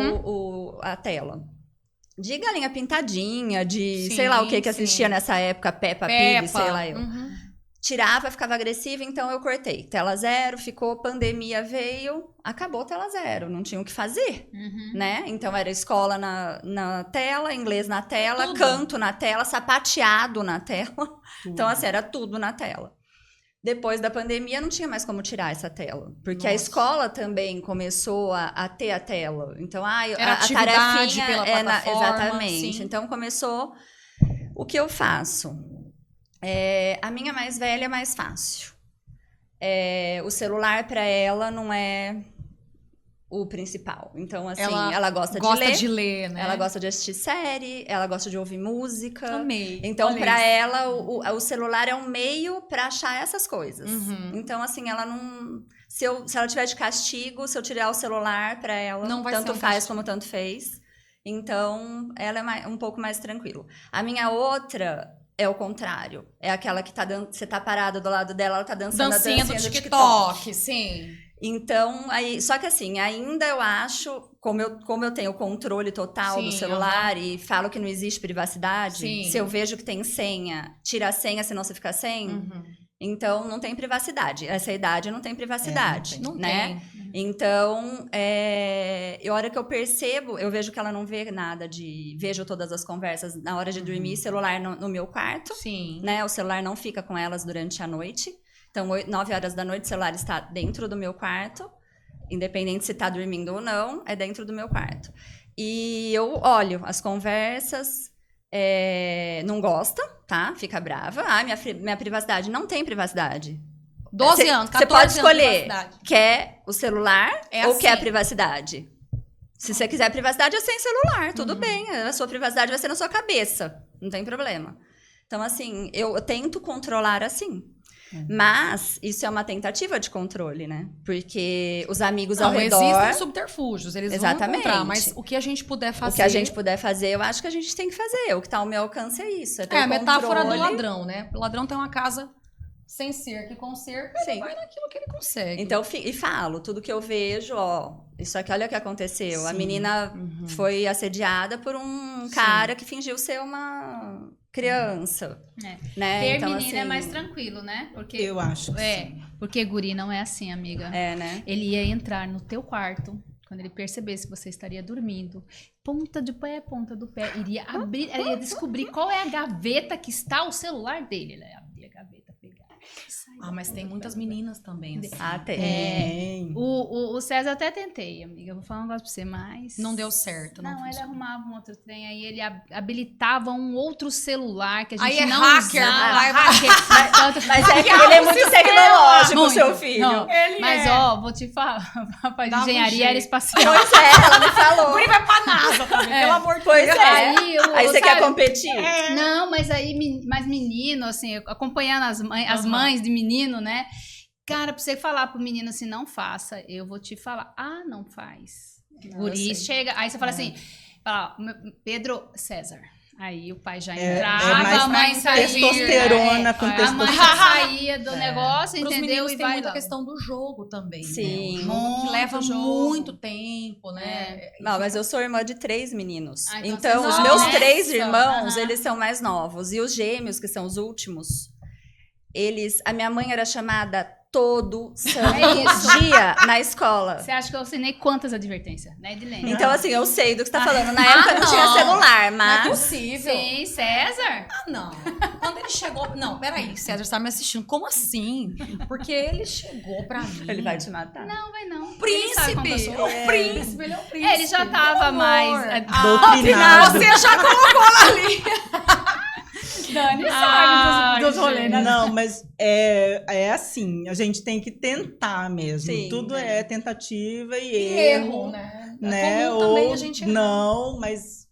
a tela. De galinha pintadinha, de Sim, sei lá o que sim. assistia nessa época, Peppa Pig, Peppa. sei lá eu. Uhum. Tirava, ficava agressiva, então eu cortei. Tela 0, ficou, pandemia veio, acabou tela 0, não tinha o que fazer, né? Então era escola na tela, inglês na tela, Tudo. canto na tela, sapateado na tela. Tudo. Então assim, era tudo na tela. Depois da pandemia não tinha mais como tirar essa tela, porque a Nossa. escola também começou a ter a tela. Então, Era a atividade tarefinha pela é plataforma, exatamente. sim. Então começou o que eu faço. A minha mais velha é mais fácil. O celular para ela não é o principal. Então, assim, ela gosta de ler, né? ela gosta de assistir série, ela gosta de ouvir música. Amei. Então, Olha para isso. ela, o celular é um meio para achar essas coisas. Uhum. Então, assim, ela não... Se ela tiver de castigo, se eu tirar o celular para ela, Não vai ser tanto um faz castigo. como tanto fez. Então, ela é um pouco mais tranquilo. A minha outra é o contrário. É aquela que você tá parada do lado dela, ela tá dançando a Dancinha do dancinha TikTok, sim. Então, só que assim, ainda eu acho, como eu tenho o controle total do Sim, celular e falo que não existe privacidade, Sim. se eu vejo que tem senha, tira a senha, senão você fica sem, Uhum. então não tem privacidade. Essa idade não tem privacidade, não Não né? tem. Então, a hora que eu percebo, eu vejo que ela não vê nada vejo todas as conversas na hora de dormir, celular no meu quarto, Sim. né? O celular não fica com elas durante a noite. Então, 9 horas da noite, o celular está dentro do meu quarto. Independente se está dormindo ou não, é dentro do meu quarto. E eu olho as conversas, não gosta, tá? Fica brava. Minha privacidade. Não tem privacidade. 12 anos, 14 Você pode anos de escolher, privacidade. quer o celular É ou assim. quer a privacidade? Se você quiser privacidade, é sem celular, tudo bem. A sua privacidade vai ser na sua cabeça, não tem problema. Então, assim, eu tento controlar assim. Mas isso é uma tentativa de controle, né? Porque os amigos ao redor... Existem subterfúgios, eles Exatamente. vão encontrar, mas o que a gente puder fazer... O que a gente puder fazer, eu acho que a gente tem que fazer. O que tá ao meu alcance é isso. É ter É a o metáfora do controle. ladrão, né? O ladrão tem uma casa sem cerca e com cerca, Sim. ele vai naquilo que ele consegue. Então, e falo, tudo que eu vejo, isso aqui, olha o que aconteceu. A Sim. menina foi assediada por um cara que fingiu ser uma criança, né? Ter Então, menina é assim, mais tranquilo, né? Porque, Eu acho que sim. porque guri não é assim, amiga. né? Ele ia entrar no teu quarto, quando ele percebesse que você estaria dormindo, ponta de pé, ponta do pé, iria abrir, ia descobrir qual é a gaveta que está o celular dele. Ele ia abrir a gaveta, pegar. Mas tem muitas meninas também, assim. Tem. Tem. O César até tentei, amiga. Vou falar um negócio pra você, mas... Não deu certo. Não, ele funcionou. arrumava um outro trem, aí ele habilitava um outro celular que a gente Aí é não hacker, usava. vai, Mas é que ele é muito tecnológico, Muito. seu filho. Não, mas, ó, vou te falar, rapaz, Dava um engenharia jeito. aeroespacial. Pois é, ela me falou. Guri vai pra NASA também, pelo amor de Pois Deus. é. Aí Você quer sabe, competir? Não, mas aí, mais menino, assim, acompanhando as mães de menino, né? Cara, pra você falar pro menino assim, não faça, eu vou te falar. Ah, não faz. Não, Guri eu sei. chega, aí você fala assim, fala, Pedro César. Aí o pai já É entrava, mais a mãe saía. testosterona com A mãe testosterona. já saía do negócio, Pros entendeu? meninos E tem vai muita lá. questão do jogo também. Sim. Né? O jogo que Muito leva jogo. muito tempo, né? Não, mas eu sou irmã de 3 meninos. Ah, então Então, vocês os são meus nessa. 3 irmãos, Aham. eles são mais novos. E os gêmeos, que são os últimos, a minha mãe era chamada todo santo isso. dia na escola. Você acha que eu assinei quantas advertências, né, Edilene? Então, assim, eu sei do que você tá falando. Na época não tinha não. celular, Não é mas... possível. Sim, César. Ah, não. Quando ele chegou... Não, peraí, César está me assistindo. Como assim? Porque ele chegou pra mim. Ele vai te matar. Não, vai não. Ele sabe como que eu Príncipe! sou. O príncipe, ele é o príncipe. Ele já tava mais... Doutrinado. Você já colocou ali. Dani Ai, sabe dos rolês, né? Não, mas é assim, a gente tem que tentar mesmo. Sim, Tudo é. é tentativa e Erro, erro, né? né? É comum também a gente errar. Não, mas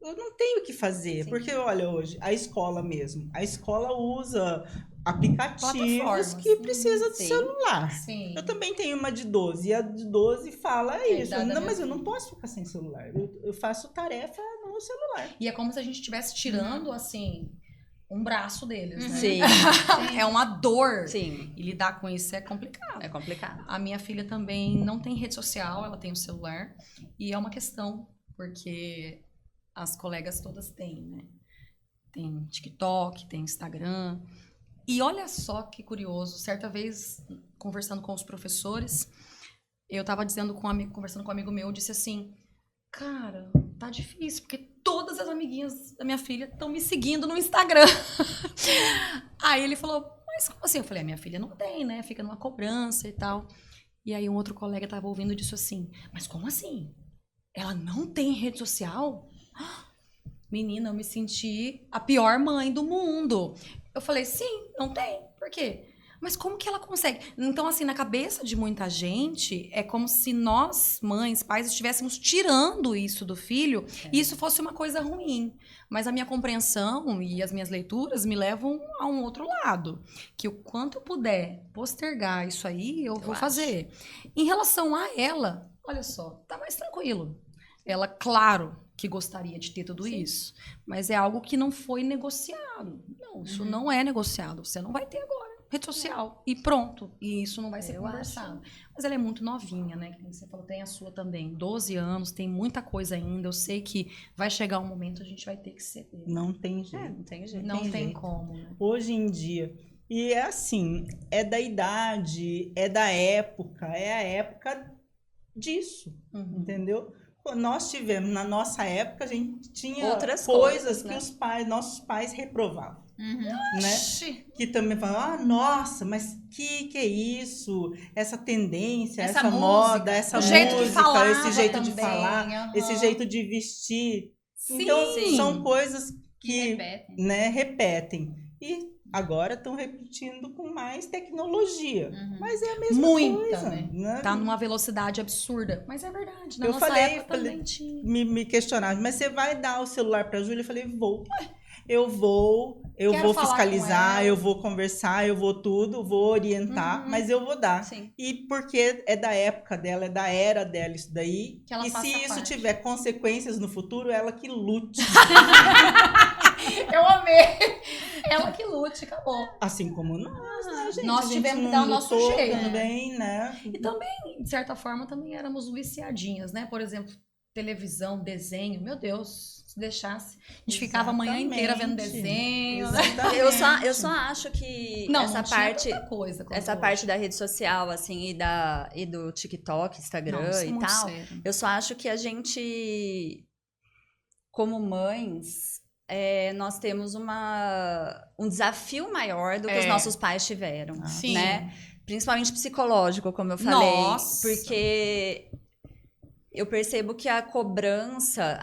eu não tenho o que fazer, Sim. porque olha hoje, a escola mesmo, a escola usa aplicativos Plataformas. que precisam do Sim. celular. Sim. Eu também tenho uma de 12, e a de 12 fala É, isso. da Não, minha mas eu filha. não posso ficar sem celular. Eu faço tarefa no celular. E é como se a gente estivesse tirando, assim, um braço deles, né? Sim, É uma dor. sim. E lidar com isso é complicado. É complicado. A minha filha também não tem rede social, ela tem o celular. E é uma questão, porque as colegas todas têm, né? Tem TikTok, tem Instagram. E olha só que curioso, certa vez, conversando com os professores, eu estava dizendo conversando com um amigo meu, eu disse assim, cara, tá difícil, porque todas as amiguinhas da minha filha estão me seguindo no Instagram. Aí ele falou, mas como assim? Eu falei, a minha filha não tem, né? Fica numa cobrança e tal. E aí um outro colega estava ouvindo e disse assim, mas como assim? Ela não tem rede social? Menina, eu me senti a pior mãe do mundo. Eu falei, sim, não tem. Por quê? Mas como que ela consegue? Então, assim, na cabeça de muita gente, é como se nós, mães, pais, estivéssemos tirando isso do filho e isso fosse uma coisa ruim. Mas a minha compreensão e as minhas leituras me levam a um outro lado. Que o quanto eu puder postergar isso aí, eu vou acho. fazer. Em relação a ela, olha só, tá mais tranquilo. Ela, claro, que gostaria de ter tudo isso, mas é algo que não foi negociado. Não, isso não é negociado. Você não vai ter agora rede social e pronto. E isso não vai ser Eu conversado. Mas ela é muito novinha, né? Que nem você falou, tem a sua também, 12 anos, tem muita coisa ainda. Eu sei que vai chegar um momento a gente vai ter que ceder. Não tem jeito. Não tem jeito. Não tem jeito. como, né? Hoje em dia. E é assim, é da idade, é da época, é a época disso, Uhum. entendeu? Nós tivemos, na nossa época, a gente tinha Outras coisas coisas, que né? os pais, nossos pais reprovavam, Uhum. né? Oxi. Que também falavam, nossa, mas que é isso? Essa tendência, Essa essa música, moda, essa O música, jeito que falava esse jeito de também, falar, aham. esse jeito de vestir. Sim. Então, são coisas Que que repetem. né, repetem. E agora estão repetindo com mais tecnologia. Uhum. Mas é a mesma Muita, coisa. né? Tá numa velocidade absurda. Mas é verdade. Na Eu nossa falei, época também tinha. Me questionaram, mas você vai dar o celular para a Júlia? Eu falei, vou. Eu vou Quero falar fiscalizar, com ela. eu vou conversar, eu vou tudo, vou orientar, Uhum. mas eu vou dar. Sim. E porque é da época dela, é da era dela isso daí. Que ela E se faça isso parte. tiver consequências no futuro, ela que lute. Eu amei. Ela que lute, acabou. Assim como nós, né, gente? Nós A gente tivemos que não dar o nosso lutou jeito, também, né? E também, de certa forma, também éramos viciadinhas, né? Por exemplo, televisão, desenho. Meu Deus, se deixasse. A gente ficava a manhã inteira vendo desenho. Né? Exatamente. Eu só acho que Não, essa não tinha parte. tanta coisa quanto Essa hoje. parte da rede social, assim, e do TikTok, Instagram Não, isso é e muito tal, sério. eu só acho que a gente, como mães, nós temos um desafio maior do que os nossos pais tiveram, Sim. né? Principalmente psicológico, como eu falei. Nossa. Porque eu percebo que a cobrança...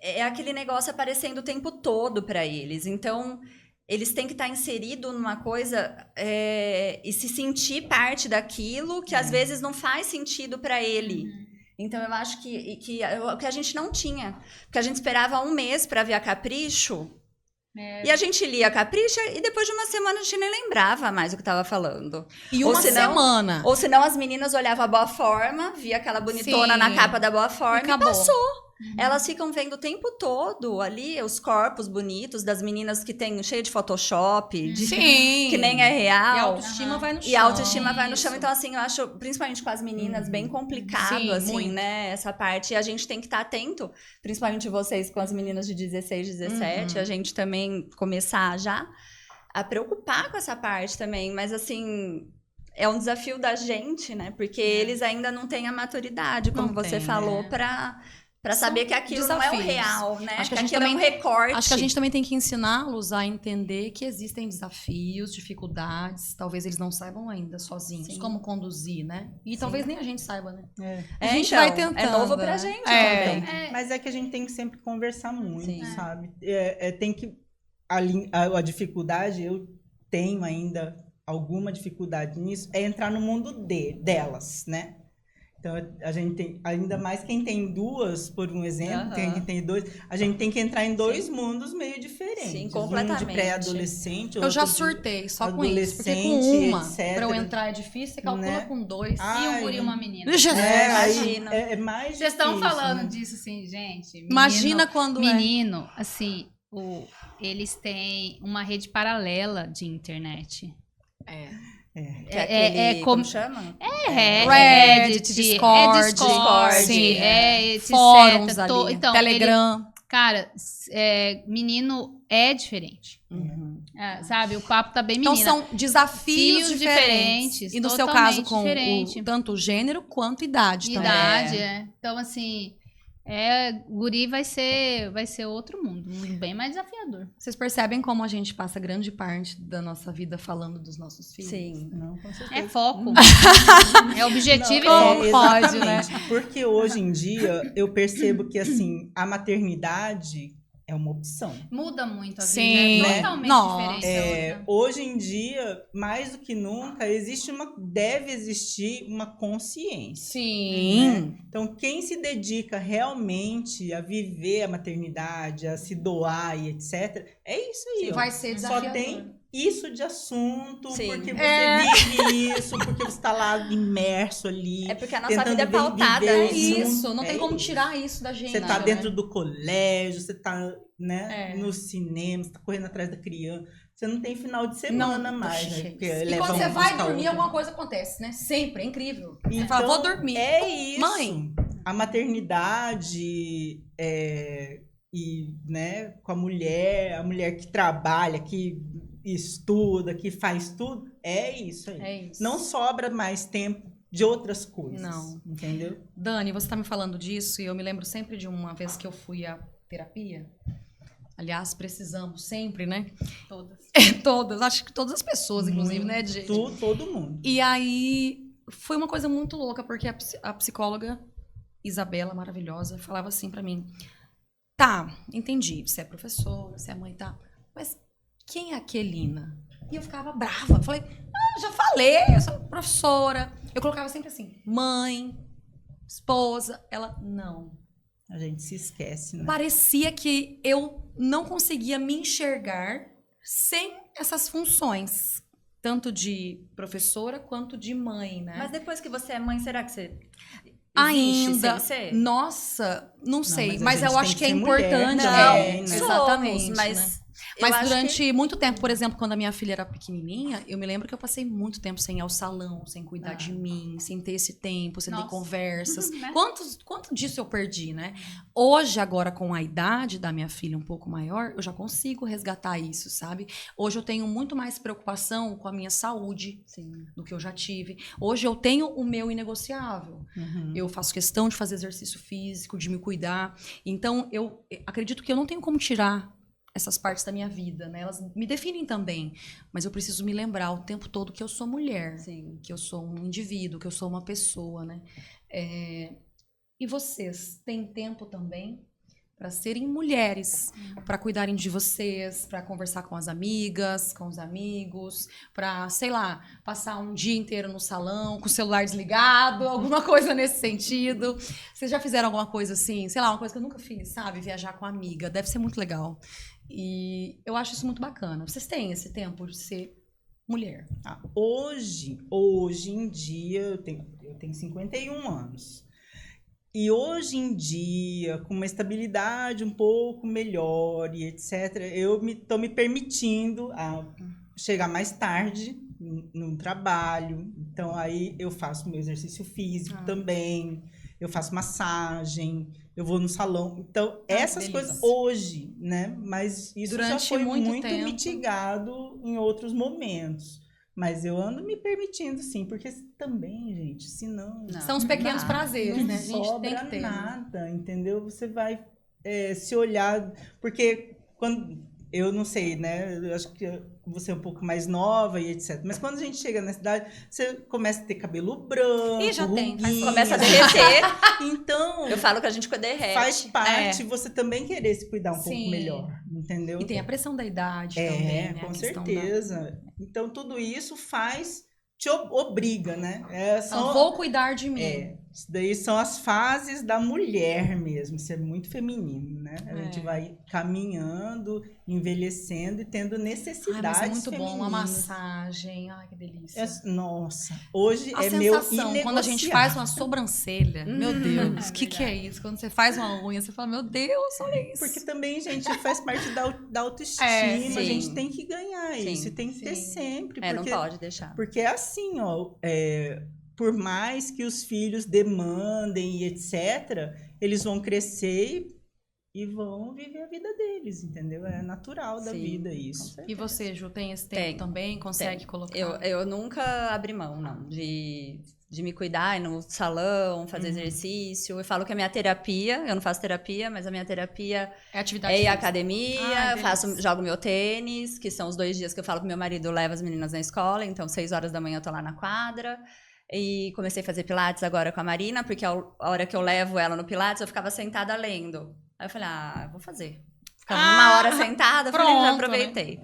é aquele negócio aparecendo o tempo todo para eles. Então, eles têm que estar inseridos numa coisa e se sentir parte daquilo que às vezes não faz sentido para ele. Então, eu acho que a gente não tinha. Porque a gente esperava um mês para ver a Capricho. E a gente lia a Capricho e depois de uma semana a gente nem lembrava mais o que estava falando. E Ou uma senão- semana. Ou senão as meninas olhavam a Boa Forma, via aquela bonitona Sim. na capa da Boa Forma e acabou. passou. Elas ficam vendo o tempo todo ali os corpos bonitos das meninas que tem cheio de Photoshop, Sim. que nem é E real. a autoestima vai no chão. E a autoestima vai no chão. Isso. Então, assim, eu acho, principalmente com as meninas, bem complicado, Sim, assim, muito. né? Essa parte. E a gente tem que estar atento, principalmente vocês com as meninas de 16, 17, a gente também começar já a preocupar com essa parte também. Mas, assim, é um desafio da gente, né? Porque eles ainda não têm a maturidade, como Não você tem, falou, né? pra saber que aquilo não é o desafios. real, né? Acho que a que gente aquilo é um recorte. Acho que a gente também tem que ensiná-los a entender que existem desafios, dificuldades. Talvez eles não saibam ainda sozinhos Sim. como conduzir, né? E talvez nem a gente saiba, né? É. A gente então, vai tentando. É novo pra né? gente É. também. Mas é que a gente tem que sempre conversar muito, Sim. sabe? Tem que... A dificuldade, eu tenho ainda alguma dificuldade nisso, é entrar no mundo delas, né? Então, a gente tem, ainda mais quem tem duas, por um exemplo, Aham. quem tem dois, a gente tem que entrar em dois mundos meio diferentes. Sim, Um de completamente. pré-adolescente, Eu já outro de surtei só com isso. Porque com adolescente, uma, etc. pra eu entrar é difícil, você calcula Né? com dois. E um Ai, guri e uma menina. Jesus. aí Imagina. é mais Vocês estão difícil, falando né? disso assim, gente. Menino, Imagina quando menino, assim, eles têm uma rede paralela de internet. Que é aquele, como como chama? Reddit, Discord, sim, etc. fóruns ali, Então, Telegram. cara, menino é diferente. Uhum. Sabe? O papo tá bem Então menina. são desafios Fios diferentes. diferentes, E no seu caso, totalmente com diferente. tanto gênero quanto idade também. Idade, Então, assim, guri vai ser outro mundo. Um mundo bem mais desafiador. Vocês percebem como a gente passa grande parte da nossa vida falando dos nossos filhos? Sim. Não, com certeza. É foco. É objetivo Não, e foco. Pode, né? exatamente. Porque hoje em dia eu percebo que assim a maternidade é uma opção. Muda muito a vida. Sim. É totalmente Nossa. diferente. Hoje em dia, mais do que nunca, deve existir uma consciência. Sim. Então, quem se dedica realmente a viver a maternidade, a se doar e etc., é isso aí. ó. Vai ser Só desafiador. tem isso de assunto, Sim. porque você vive isso, porque você está lá imerso ali. É porque a nossa Tentando vida é pautada viver É nisso. isso, não É tem como isso. tirar isso da gente. Você tá né? dentro do colégio, você tá, né, É. no cinema, você tá correndo atrás da criança. Você não tem final de semana mais, né? Porque E leva quando um você vai buscar dormir, outro. alguma coisa acontece, né? Sempre, é incrível. Você Então, fala, vou dormir. É isso. Mãe. A maternidade e, né, com a mulher que trabalha, que estuda, que faz tudo, é isso aí. É isso. Não sobra mais tempo de outras coisas. Não. Entendeu? Dani, você tá me falando disso e eu me lembro sempre de uma vez que eu fui à terapia. Aliás, precisamos sempre, né? Todas. Todas, acho que todas as pessoas, inclusive, né, gente? Todo mundo. E aí foi uma coisa muito louca, porque a psicóloga Isabela, maravilhosa, falava assim pra mim: tá, entendi, você é professora, você é mãe e tal, mas quem é a Aquelina? E eu ficava brava. Eu falei, já falei, eu sou professora. Eu colocava sempre assim, mãe, esposa. Ela, não. A gente se esquece, né? Parecia que eu não conseguia me enxergar sem essas funções. Tanto de professora quanto de mãe, né? Mas depois que você é mãe, será que você Ainda, existe sem ser? nossa, não sei, mas a mas gente eu tem acho que que é ser mulher importante. também, né? Exatamente, Somos, mas né? eu Mas acho durante muito tempo, por exemplo, quando a minha filha era pequenininha, eu me lembro que eu passei muito tempo sem ir ao salão, sem cuidar de mim, sem ter esse tempo, sem ter Nossa. conversas. Né? Quanto disso eu perdi, né? Hoje, agora, com a idade da minha filha um pouco maior, eu já consigo resgatar isso, sabe? Hoje eu tenho muito mais preocupação com a minha saúde do que eu já tive. Hoje eu tenho o meu inegociável. Uhum. Eu faço questão de fazer exercício físico, de me cuidar. Então, eu acredito que eu não tenho como tirar essas partes da minha vida, né? Elas me definem também. Mas eu preciso me lembrar o tempo todo que eu sou mulher. Que eu sou um indivíduo, que eu sou uma pessoa, né? E vocês têm tempo também para serem mulheres, para cuidarem de vocês, para conversar com as amigas, com os amigos, para, sei lá, passar um dia inteiro no salão com o celular desligado, alguma coisa nesse sentido. Vocês já fizeram alguma coisa assim? Sei lá, uma coisa que eu nunca fiz, sabe? Viajar com uma amiga. Deve ser muito legal. E eu acho isso muito bacana. Vocês têm esse tempo de ser mulher? Hoje em dia, eu tenho 51 anos. E hoje em dia, com uma estabilidade um pouco melhor e etc., eu tô me permitindo a chegar mais tarde no trabalho. Então, aí eu faço meu exercício físico também, eu faço massagem, eu vou no salão. Então, essas delícia. coisas hoje, né? Mas isso já Durante foi muito muito tempo. mitigado em outros momentos. Mas eu ando me permitindo, sim, porque também, gente, senão... São os pequenos prazeres, não né? A gente sobra tem que ter. nada, entendeu? Você vai se olhar... Porque quando... Eu não sei, né? Eu acho que você é um pouco mais nova e etc. Mas quando a gente chega na cidade, você começa a ter cabelo branco, Ih, já tem. ruguinha. começa a derreter. Então, Eu falo que a gente derrete. faz parte você também querer se cuidar um pouco Sim. melhor, entendeu? E tem a pressão da idade também, né? Com A questão certeza. Então, tudo isso te obriga, né? Vou cuidar de mim. Isso daí são as fases da mulher mesmo, isso é muito feminino, né? A gente vai caminhando, envelhecendo e tendo necessidades Mas é muito femininas. bom, uma massagem, ai que delícia. Nossa, hoje A é meu sensação, quando a gente faz uma sobrancelha, meu Deus, o que é verdade. isso? Quando você faz uma unha, você fala, meu Deus, olha isso. Porque também, gente, faz parte da autoestima, sim. a gente tem que ganhar Sim, isso, e tem que ter sempre. Não pode deixar. Porque é assim, ó, por mais que os filhos demandem e etc., eles vão crescer e vão viver a vida deles, entendeu? É natural da Sim, vida isso. E você, Ju, tem esse tempo Tenho, também? Consegue colocar? Eu nunca abri mão, não, de me cuidar, ir no salão, fazer exercício. Eu falo que a minha terapia, eu não faço terapia, mas a minha terapia É atividade é ir à física. academia, delícia. jogo meu tênis, que são os 2 dias que eu falo pro meu marido, leva as meninas na escola, então 6 horas da manhã eu tô lá na quadra. E comecei a fazer pilates agora com a Marina, porque a hora que eu levo ela no pilates, eu ficava sentada lendo. Aí eu falei, vou fazer. Ficava uma hora sentada, eu falei, já pronto, aproveitei.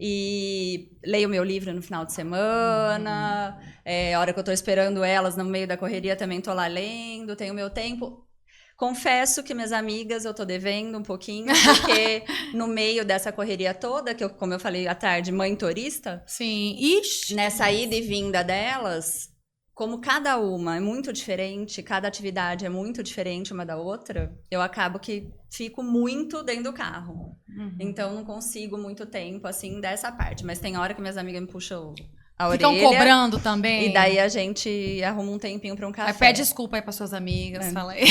E leio meu livro no final de semana, a hora que eu tô esperando elas no meio da correria também tô lá lendo, tenho meu tempo. Confesso que minhas amigas eu tô devendo um pouquinho, porque no meio dessa correria toda, que eu, como eu falei à tarde, mãe turista, Sim. Ixi. nessa ida e vinda delas, como cada uma é muito diferente, cada atividade é muito diferente uma da outra, eu acabo que fico muito dentro do carro. Então, não consigo muito tempo, assim, dessa parte. Mas tem hora que minhas amigas me puxam a Ficam orelha. cobrando também. E daí a gente arruma um tempinho pra um café. Aí pede desculpa aí para suas amigas, fala aí.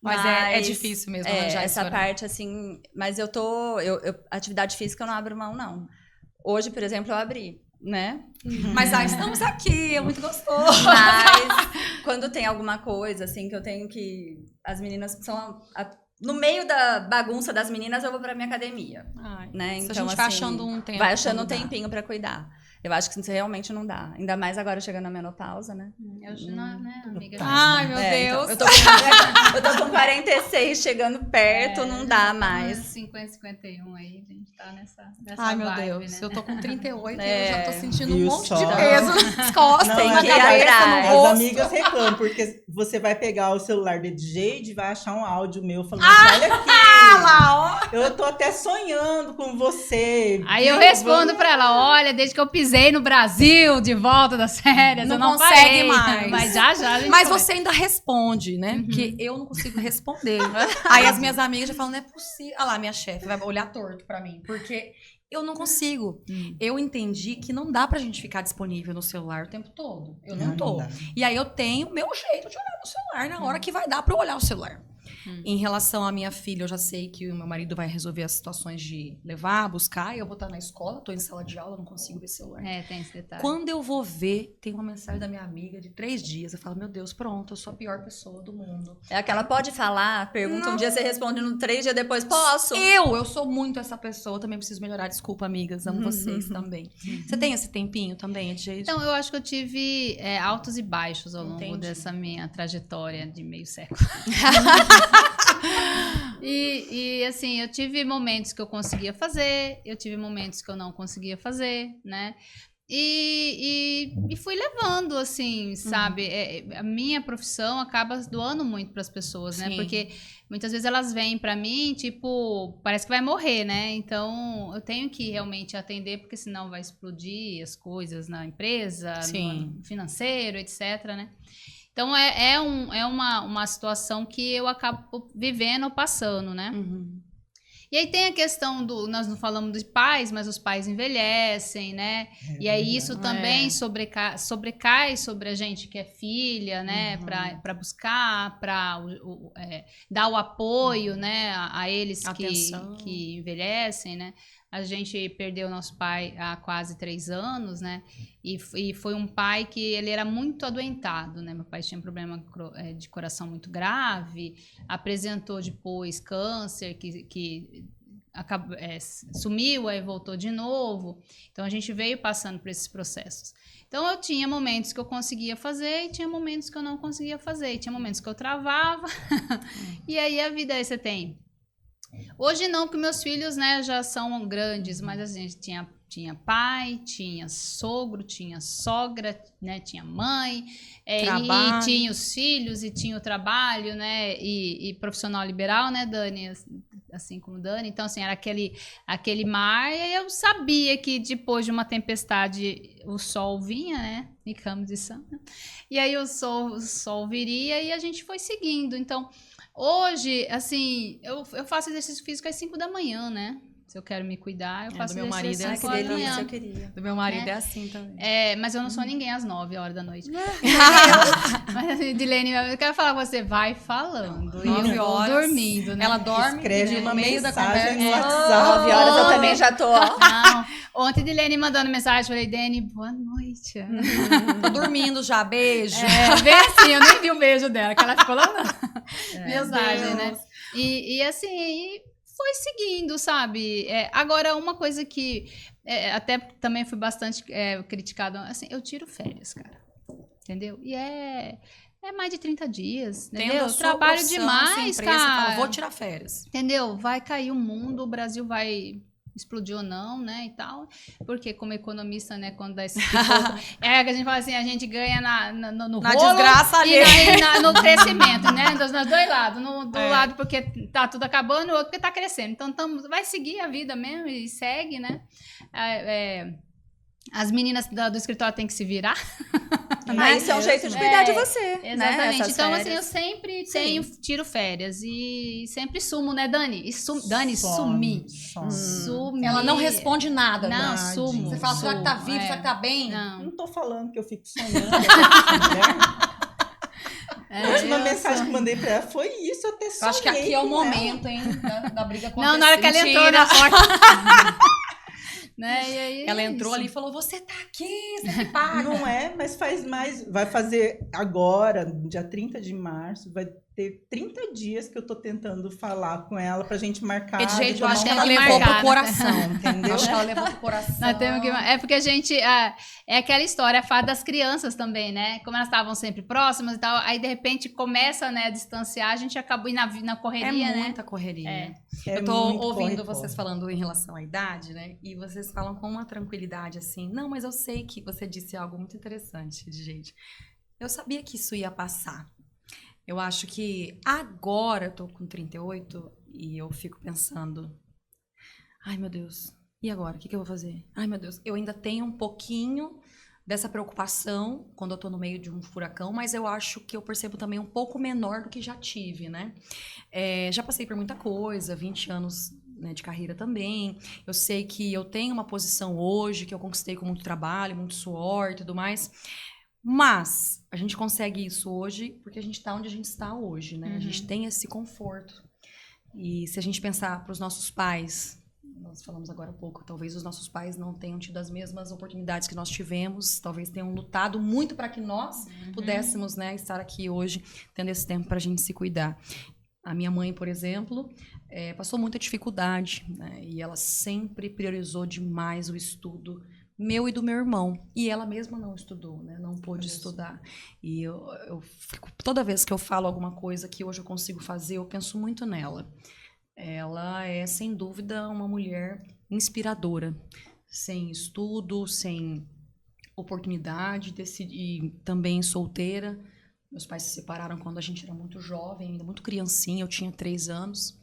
Mas é difícil mesmo arranjar essa esse horário. parte, assim... Mas atividade física eu não abro mão, não. Hoje, por exemplo, eu abri, né? Mas estamos aqui, é muito gostoso. Mas quando tem alguma coisa, assim, que eu tenho que... As meninas são... No meio da bagunça das meninas, eu vou pra minha academia. Ai, Né? se Então, a gente vai assim, achando um tempo. vai achando um quando dá. tempinho pra cuidar. Eu acho que isso realmente não dá. Ainda mais agora chegando na menopausa, né? Eu não, né, amiga? Ai, meu Então, Deus. eu tô com 46, chegando perto, não dá mais. 50, 51 aí, a gente tá nessa Ai, meu vibe, Deus. né? Eu tô com 38 e eu É, já tô sentindo viu um monte só? de peso nas costas, Não, Tem na que ir cabeça, atrás. no As rosto. amigas reclamam, porque você vai pegar o celular de Jade e vai achar um áudio meu falando assim, olha aqui, lá, ó. eu tô até sonhando com você. Aí eu viu? respondo pra ela, olha, desde que eu pisei no Brasil, de volta das férias, Não eu não consegue parei. mais. Mas já a gente Mas começa. você ainda responde, né? Porque eu não consigo responder. Aí as minhas amigas já falam, não é possível. Olha lá, minha chefe vai olhar torto pra mim. Porque eu não consigo. Eu entendi que não dá pra gente ficar disponível no celular o tempo todo. Eu não tô. dá. E aí eu tenho o meu jeito de olhar no celular na hora que vai dar pra eu olhar o celular. Em relação à minha filha, eu já sei que o meu marido vai resolver as situações de levar, buscar, e eu vou estar na escola, tô em sala de aula, não consigo ver celular. É, tem esse detalhe. Quando eu vou ver, tem uma mensagem da minha amiga de 3 dias. Eu falo, meu Deus, pronto, eu sou a pior pessoa do mundo. É aquela, pode falar, pergunta Não. um dia, você responde no 3 dias depois, posso? Eu sou muito essa pessoa, também preciso melhorar. Desculpa, amigas, amo vocês também. Você tem esse tempinho também, Edgeide? Então, eu acho que eu tive altos e baixos ao longo Entendi. dessa minha trajetória de meio século. E assim, eu tive momentos que eu conseguia fazer, eu tive momentos que eu não conseguia fazer, né? E fui levando, assim, sabe? A minha profissão acaba doando muito para as pessoas, né? Sim. Porque muitas vezes elas vêm para mim, tipo, parece que vai morrer, né? Então, eu tenho que realmente atender, porque senão vai explodir as coisas na empresa, Sim. no financeiro, etc, né? Então, é uma situação que eu acabo vivendo ou passando, né? Uhum. E aí tem a questão nós não falamos de pais, mas os pais envelhecem, né? E aí isso também sobrecai sobre a gente que é filha, né? Para buscar, para dar o apoio, né? A eles Atenção. que envelhecem, né? A gente perdeu nosso pai há quase 3 anos, né? E foi um pai que ele era muito adoentado, né? Meu pai tinha um problema de coração muito grave, apresentou depois câncer, que sumiu, aí voltou de novo. Então, a gente veio passando por esses processos. Então, eu tinha momentos que eu conseguia fazer e tinha momentos que eu não conseguia fazer. E tinha momentos que eu travava. E aí, a vida aí você tem... Hoje não, porque meus filhos, né, já são grandes, mas a gente tinha Tinha pai, tinha sogro, tinha sogra, né? Tinha mãe, e Trabalho. tinha os filhos, e tinha o trabalho, né? E profissional liberal, né, Dani? Assim como Dani. Então, assim, era aquele mar, e aí eu sabia que depois de uma tempestade o sol vinha, né? E Campos de Santa. E aí o sol viria e a gente foi seguindo. Então, hoje, assim, eu faço exercício físico às 5 da manhã, né? Se eu quero me cuidar, eu faço do meu exercício marido às é 5 assim horas da também, manhã. eu queria. Do meu marido Né? é assim também. Mas eu não sou ninguém às 9 horas da noite. Mas assim, Dilene, eu quero falar com você, vai falando. Não, e eu 9 vou horas. dormindo, né? Ela dorme Escreve e uma no meio da mensagem conversa. no WhatsApp. 9 horas eu também já tô, ó. Não. Ontem Dilene mandando mensagem, falei, Dani, boa noite. Tô dormindo já, beijo. Bem assim, eu nem vi o beijo dela, que ela ficou lá na mensagem, né? Deus. E assim, foi seguindo, sabe? Agora, uma coisa que até também fui bastante criticada, assim, eu tiro férias, cara. Entendeu? E é mais de 30 dias, Tendo entendeu? a sua Trabalho profissão, demais, sua empresa, cara. fala, vou tirar férias. Entendeu? Vai cair o mundo, o Brasil vai explodir ou não, né, e tal. Porque como economista, né, quando dá esse pipoco, que a gente fala assim, a gente ganha no Na rolo desgraça alheia. e no crescimento, né, dos dois lados. Do É. lado porque tá tudo acabando, o outro porque tá crescendo. Então, vai seguir a vida mesmo e segue, né. As meninas do escritório têm que se virar. Mas isso é um jeito de cuidar de você, Exatamente. né? Essas Então, assim, férias. eu sempre tiro férias e sempre sumo, né, Dani? Dani, sumi. Sumi. Ela não responde nada. Não, né? sumo. Você fala, será que tá sumo, vivo, será que tá bem? Não. Não tô falando que eu fico sonhando com essa mulher. A última eu mensagem que mandei pra ela foi isso, eu até sonhei. Eu acho que aqui é o com ela. momento, hein, da briga com Não, na hora que ela entrou na porta. Né? E aí, Ela entrou isso. ali e falou, você tá aqui, você me paga. Não é, mas vai fazer agora, dia 30 de março, vai ter 30 dias que eu tô tentando falar com ela pra gente marcar. Porque, gente, eu tomar acho que um ela tem que levou marcar, pro né? coração, entendeu? Eu acho que ela levou pro coração. Nós temos que... É porque a gente... É aquela história, a fada das crianças também, né? Como elas estavam sempre próximas e tal, aí de repente começa, né, a distanciar, a gente acabou indo na correria, É né? muita correria. É. Eu tô muito ouvindo corre-corre. vocês falando em relação à idade, né? E vocês falam com uma tranquilidade assim. Não, mas eu sei que você disse algo muito interessante, gente. Eu sabia que isso ia passar. Eu acho que agora eu tô com 38 e eu fico pensando, ai meu Deus, e agora? O que eu vou fazer? Ai meu Deus, eu ainda tenho um pouquinho dessa preocupação quando eu tô no meio de um furacão, mas eu acho que eu percebo também um pouco menor do que já tive, né? Já passei por muita coisa, 20 anos, né, de carreira também. Eu sei que eu tenho uma posição hoje que eu conquistei com muito trabalho, muito suor e tudo mais. Mas a gente consegue isso hoje porque a gente está onde a gente está hoje, né? Uhum. A gente tem esse conforto. E se a gente pensar para os nossos pais, nós falamos agora há pouco, talvez os nossos pais não tenham tido as mesmas oportunidades que nós tivemos, talvez tenham lutado muito para que nós pudéssemos, né, estar aqui hoje, tendo esse tempo para a gente se cuidar. A minha mãe, por exemplo, passou muita dificuldade, né? E ela sempre priorizou demais o estudo meu e do meu irmão. E ela mesma não estudou, né? Não pôde estudar. E eu fico, toda vez que eu falo alguma coisa que hoje eu consigo fazer, eu penso muito nela. Ela é, sem dúvida, uma mulher inspiradora. Sem estudo, sem oportunidade, e também solteira. Meus pais se separaram quando a gente era muito jovem, ainda muito criancinha, eu tinha 3 anos.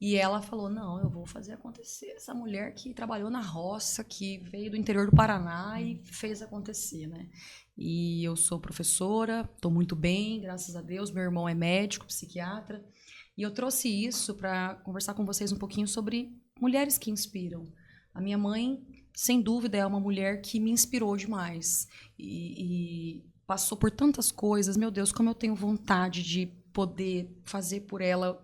E ela falou, não, eu vou fazer acontecer. Essa mulher que trabalhou na roça, que veio do interior do Paraná e fez acontecer, né? E eu sou professora, estou muito bem, graças a Deus. Meu irmão é médico, psiquiatra. E eu trouxe isso para conversar com vocês um pouquinho sobre mulheres que inspiram. A minha mãe, sem dúvida, é uma mulher que me inspirou demais. E passou por tantas coisas. Meu Deus, como eu tenho vontade de poder fazer por ela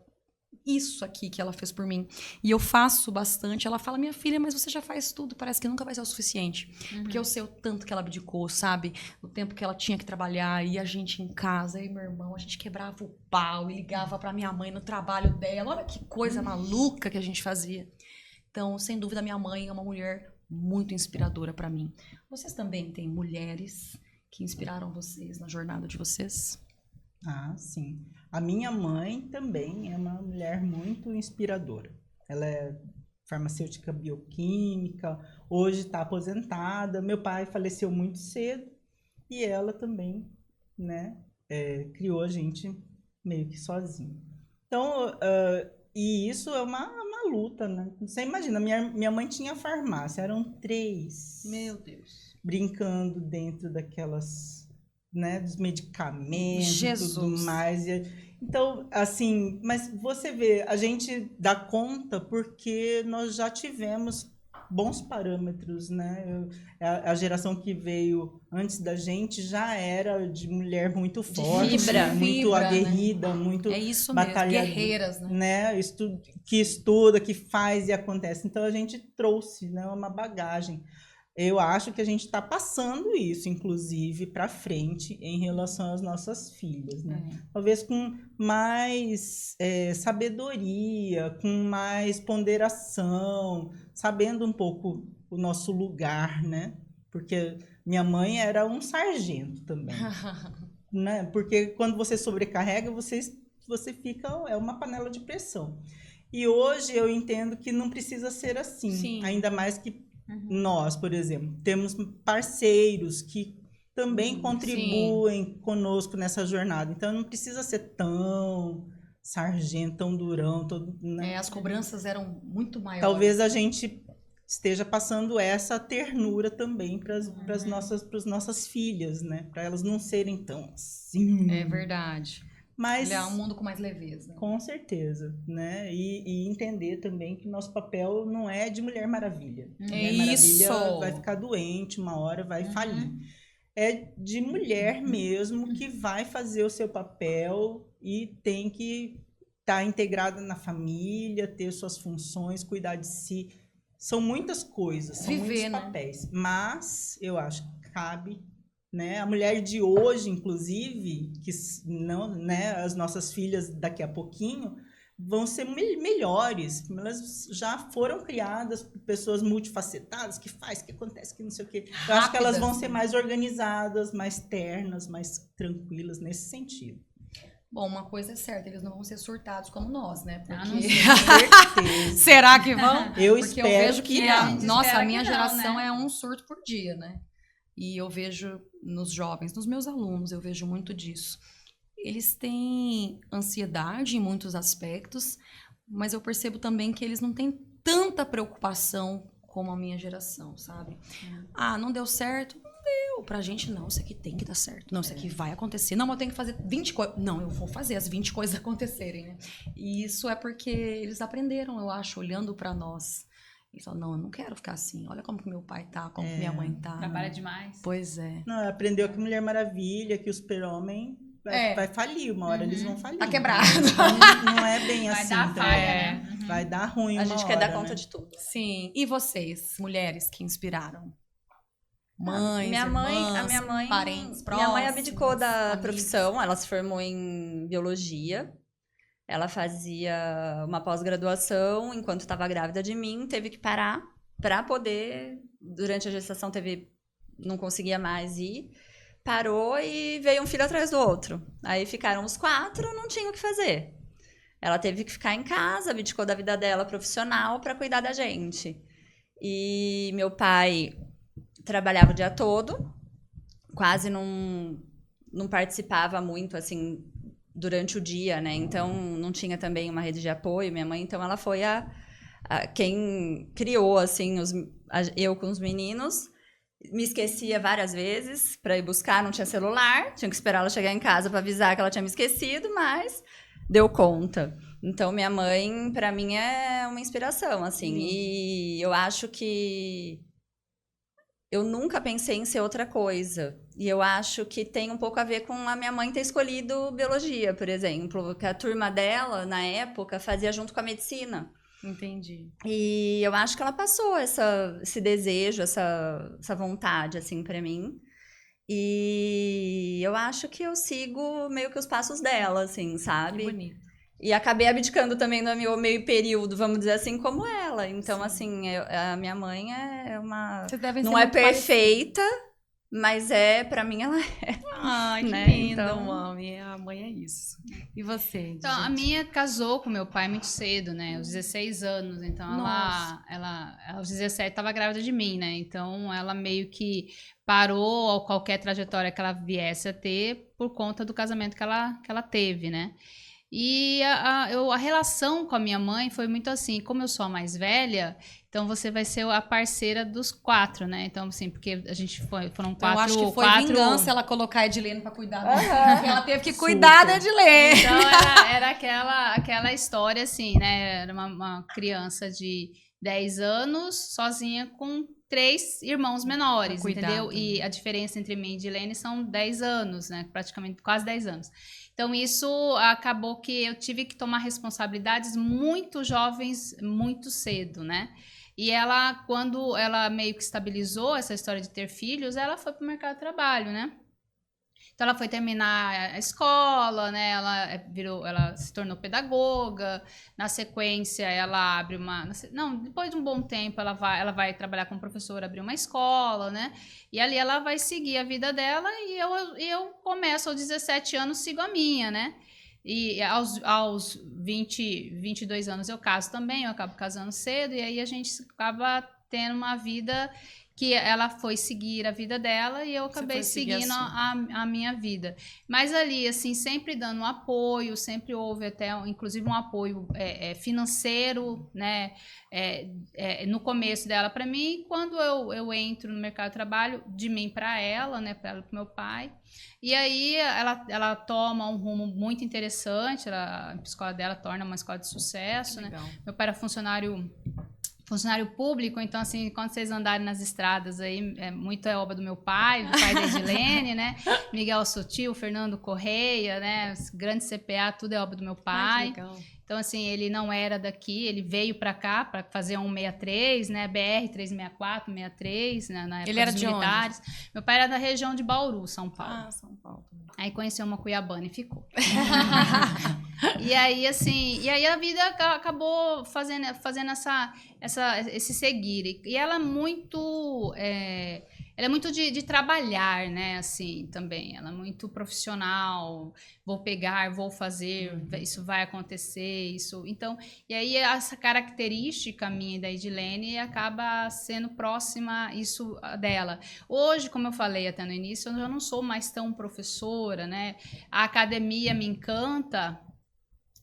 isso aqui que ela fez por mim. E eu faço bastante. Ela fala, minha filha, mas você já faz tudo, parece que nunca vai ser o suficiente. Porque eu sei o tanto que ela abdicou, sabe? O tempo que ela tinha que trabalhar, e a gente em casa, eu e meu irmão, a gente quebrava o pau e ligava pra minha mãe no trabalho dela. Olha que coisa maluca que a gente fazia. Então, sem dúvida, minha mãe é uma mulher muito inspiradora pra mim. Vocês também têm mulheres que inspiraram vocês na jornada de vocês? Ah, sim. A minha mãe também é uma mulher muito inspiradora. Ela farmacêutica bioquímica, hoje está aposentada. Meu pai faleceu muito cedo e ela também, né, criou a gente meio que sozinha. Então, e isso é uma luta, né? Você imagina, minha mãe tinha farmácia, eram 3. Meu Deus. Brincando dentro daquelas, né, dos medicamentos e tudo Jesus. mais. Então, assim, mas você vê, a gente dá conta porque nós já tivemos bons parâmetros, né? A geração que veio antes da gente já era de mulher muito forte, fibra. muito Fibra, né? aguerrida, muito É isso mesmo, batalhadora, guerreiras, né? que estuda, que faz e acontece. Então a gente trouxe, né, uma bagagem. Eu acho que a gente está passando isso, inclusive, para frente em relação às nossas filhas, né? Talvez com mais sabedoria, com mais ponderação, sabendo um pouco o nosso lugar, né? Porque minha mãe era um sargento também, né? Porque quando você sobrecarrega, você fica, é uma panela de pressão. E hoje eu entendo que não precisa ser assim, Sim. ainda mais que nós, por exemplo, temos parceiros que também contribuem conosco nessa jornada. Então, não precisa ser tão sargento, tão durão. Né? As cobranças eram muito maiores. Talvez a gente esteja passando essa ternura também para as nossas filhas, né? Para elas não serem tão assim. É verdade. Mas olhar um mundo com mais leveza. Com certeza, né? E entender também que nosso papel não é de Mulher Maravilha. Mulher Maravilha vai ficar doente, uma hora vai falir. É de mulher mesmo que vai fazer o seu papel e tem que estar integrada na família, ter suas funções, cuidar de si. São muitas coisas, são muitos papéis. Mas eu acho que cabe, né? A mulher de hoje, inclusive, que não, né, as nossas filhas daqui a pouquinho vão ser melhores. Elas já foram criadas por pessoas multifacetadas, que faz, que acontece, que não sei o quê. Eu acho que elas vão ser mais organizadas, mais ternas, mais tranquilas nesse sentido. Bom, uma coisa é certa, eles não vão ser surtados como nós, né? Porque... não sei, com certeza. Será que vão? Eu Porque espero eu vejo que não. Nossa, a minha não, geração né? é um surto por dia, né? E eu vejo nos jovens, nos meus alunos, eu vejo muito disso. Eles têm ansiedade em muitos aspectos, mas eu percebo também que eles não têm tanta preocupação como a minha geração, sabe? Ah, não deu certo? Não deu. Pra gente, não, isso aqui tem que dar certo. Não, isso aqui vai acontecer. Não, mas eu tenho que fazer 20 coisas. Não, eu vou fazer as 20 coisas acontecerem, né? E isso é porque eles aprenderam, eu acho, olhando pra nós. E falam, não, eu não quero ficar assim. Olha como que meu pai tá, como que minha mãe tá. Trabalha demais. Pois é. Não, aprendeu que Mulher Maravilha, que o super-homem vai falir. Uma hora eles vão falir. Tá quebrado. Não é bem Vai assim. dar também. falha, né? Vai dar ruim A gente quer dar conta né? de tudo. Sim. E vocês, mulheres que inspiraram? Mães, a irmãs, minha mãe, parentes próximos? minha mãe abdicou da amigos. profissão, ela se formou em biologia. Ela fazia uma pós-graduação enquanto estava grávida de mim, teve que parar para poder, durante a gestação não conseguia mais ir, parou e veio um filho atrás do outro. Aí ficaram os 4, não tinha o que fazer. Ela teve que ficar em casa, abdicou da vida dela profissional para cuidar da gente. E meu pai trabalhava o dia todo, quase não participava muito, assim, durante o dia, né? Então, não tinha também uma rede de apoio. Minha mãe, então, ela foi quem criou, assim, eu com os meninos. Me esquecia várias vezes para ir buscar, não tinha celular, tinha que esperar ela chegar em casa para avisar que ela tinha me esquecido, mas deu conta. Então, minha mãe, para mim, é uma inspiração, assim. E eu acho que eu nunca pensei em ser outra coisa. E eu acho que tem um pouco a ver com a minha mãe ter escolhido biologia, por exemplo. Que a turma dela, na época, fazia junto com a medicina. Entendi. E eu acho que ela passou esse desejo, essa vontade, assim, pra mim. E eu acho que eu sigo meio que os passos dela, assim, sabe? Que bonito. E acabei abdicando também no meu meio período, vamos dizer assim, como ela. Então, assim, a minha mãe é uma... Vocês devem ser Não é muito parecidos. perfeita, mas pra mim, ela é. Ai, que Né, lindo, então- mami. A mãe é isso. E você? Então, a minha casou com meu pai muito cedo, né? Aos 16 anos. Então, ela aos 17 estava grávida de mim, né? Então, ela meio que parou qualquer trajetória que ela viesse a ter por conta do casamento que ela teve, né? E a relação com a minha mãe foi muito assim, como eu sou a mais velha, então você vai ser a parceira dos 4, né? Então, assim, porque a gente foram 4... Eu acho que foi vingança ela colocar a Edilene pra cuidar dela. Aham. Ela teve que cuidar da Edilene. Então, era aquela história, assim, né? Era uma criança de 10 anos, sozinha com 3 irmãos menores, Pra cuidar entendeu? também. E a diferença entre mim e Edilene são 10 anos, né? Praticamente quase 10 anos. Então, isso acabou que eu tive que tomar responsabilidades muito jovens, muito cedo, né? E ela, quando ela meio que estabilizou essa história de ter filhos, ela foi para o mercado de trabalho, né? Então, ela foi terminar a escola, né? Ela se tornou pedagoga. Na sequência, ela abre uma... Não, depois de um bom tempo, ela vai trabalhar como professora, abrir uma escola, né? E ali ela vai seguir a vida dela e eu começo aos 17 anos, sigo a minha, né? E aos 22 anos eu caso também, eu acabo casando cedo, e aí a gente acaba tendo uma vida que ela foi seguir a vida dela e eu acabei seguindo a minha vida. Mas ali, assim, sempre dando um apoio, sempre houve até, inclusive, um apoio financeiro, né, no começo dela para mim, quando eu entro no mercado de trabalho, de mim para ela, né, para ela, para meu pai. E aí ela toma um rumo muito interessante, a escola dela torna uma escola de sucesso, né? Meu pai era funcionário público, então, assim, quando vocês andarem nas estradas aí, muito é obra do meu pai, do pai da Edilene, né? Miguel Sutil, Fernando Correia, né? Grande CPA, tudo é obra do meu pai. Então, assim, ele não era daqui, ele veio para cá para fazer um 63, né? BR 364, 63, né? Na época Ele era dos de militares. onde? Meu pai era da região de Bauru, São Paulo. Ah, São Paulo. Aí conheceu uma cuiabana e ficou. E aí, assim, a vida acabou fazendo esse seguir. E ela é muito... ela é muito de trabalhar, né, assim, também. Ela é muito profissional. Vou pegar, vou fazer, isso vai acontecer, isso... Então, e aí essa característica minha da Edilene acaba sendo próxima isso dela. Hoje, como eu falei até no início, eu já não sou mais tão professora, né? A academia me encanta,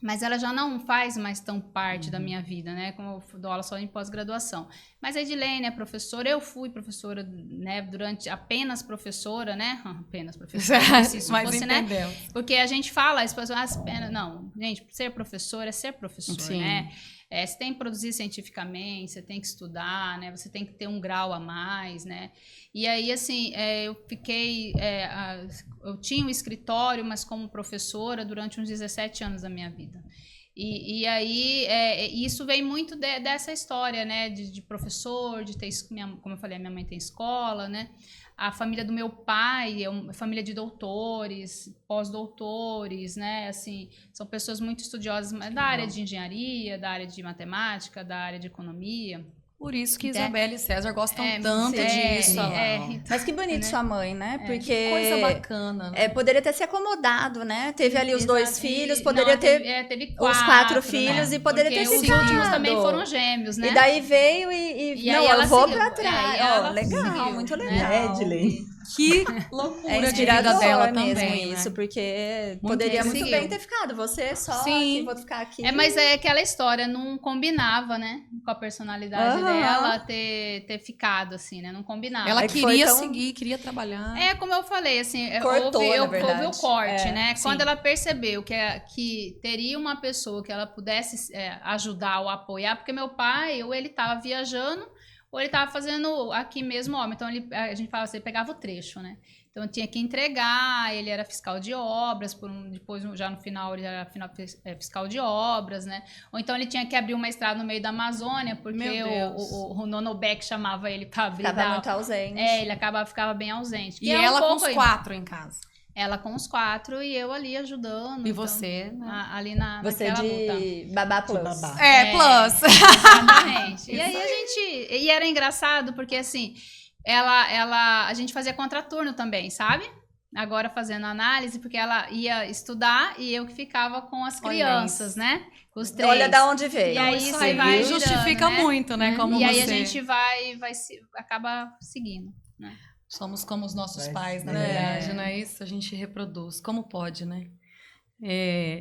mas ela já não faz mais tão parte da minha vida, né? Como eu dou aula só em pós-graduação. Mas a Edilene é professora, eu fui professora, né? Durante apenas professora, né? Apenas professora, se isso Mas fosse, entendeu. né? Porque a gente fala, as pessoas, não, gente, ser professor é ser professor, Sim. né? Você tem que produzir cientificamente, você tem que estudar, né? Você tem que ter um grau a mais, né? E aí, assim, eu fiquei... eu tinha um escritório, mas como professora, durante uns 17 anos da minha vida. E aí, isso vem muito dessa história, né? De professor, de ter... Como eu falei, a minha mãe tem escola, né? A família do meu pai é uma família de doutores, pós-doutores, né? Assim, são pessoas muito estudiosas da área de engenharia, da área de matemática, da área de economia. Por isso que Isabela e César gostam tanto sim. disso. Mas que bonito sua mãe, né? Porque Que coisa bacana. Né? Poderia ter se acomodado, né? Teve ali os 2 filhos, poderia Não, ter teve os 4 filhos, né? e poderia Porque ter os ficado. últimos também foram gêmeos, né? E daí veio e aí não, ela eu vou seguiu. pra trás. E aí ela Legal, seguiu, muito né? legal. Edilene. Que loucura É de vida inspirador dela mesmo também, isso, né? porque Muito poderia bem. muito Seguiu. bem ter ficado. Você só Sim. aqui, vou ficar aqui. Mas é aquela história, não combinava, né? Com a personalidade Aham. dela ter ficado, assim, né? Não combinava. Ela É que queria foi tão- seguir, queria trabalhar. Como eu falei, assim, Cortou, na houve verdade. o corte, né? sim. Quando ela percebeu que teria uma pessoa que ela pudesse ajudar ou apoiar, porque meu pai, ou ele estava viajando, ou ele estava fazendo aqui mesmo obra. Então, a gente fala assim, ele pegava o trecho, né? Então, tinha que entregar, ele era fiscal de obras, depois, já no final, ele era fiscal de obras, né? Ou então, ele tinha que abrir uma estrada no meio da Amazônia, porque Meu Deus. o Nonobeck chamava ele para abrir. Ficava muito ausente. Ele ficava bem ausente. E Que é um ela com pouco os aí. 4 em casa. Ela com os 4 e eu ali ajudando. E então, você, né? ali Você naquela luta. de babá plus. babá. Plus. Exatamente. E aí a gente... E era engraçado porque, assim, a gente fazia contraturno também, sabe? agora fazendo análise, porque ela ia estudar e eu que ficava com as Olha crianças, isso. né? Com os 3. Olha da onde veio. E aí Isso você aí vai justifica virando, né? muito, né? Como E aí a você... gente acaba seguindo. Somos como os nossos Vai pais, na ser. verdade, não é isso? A gente reproduz. Como pode, né?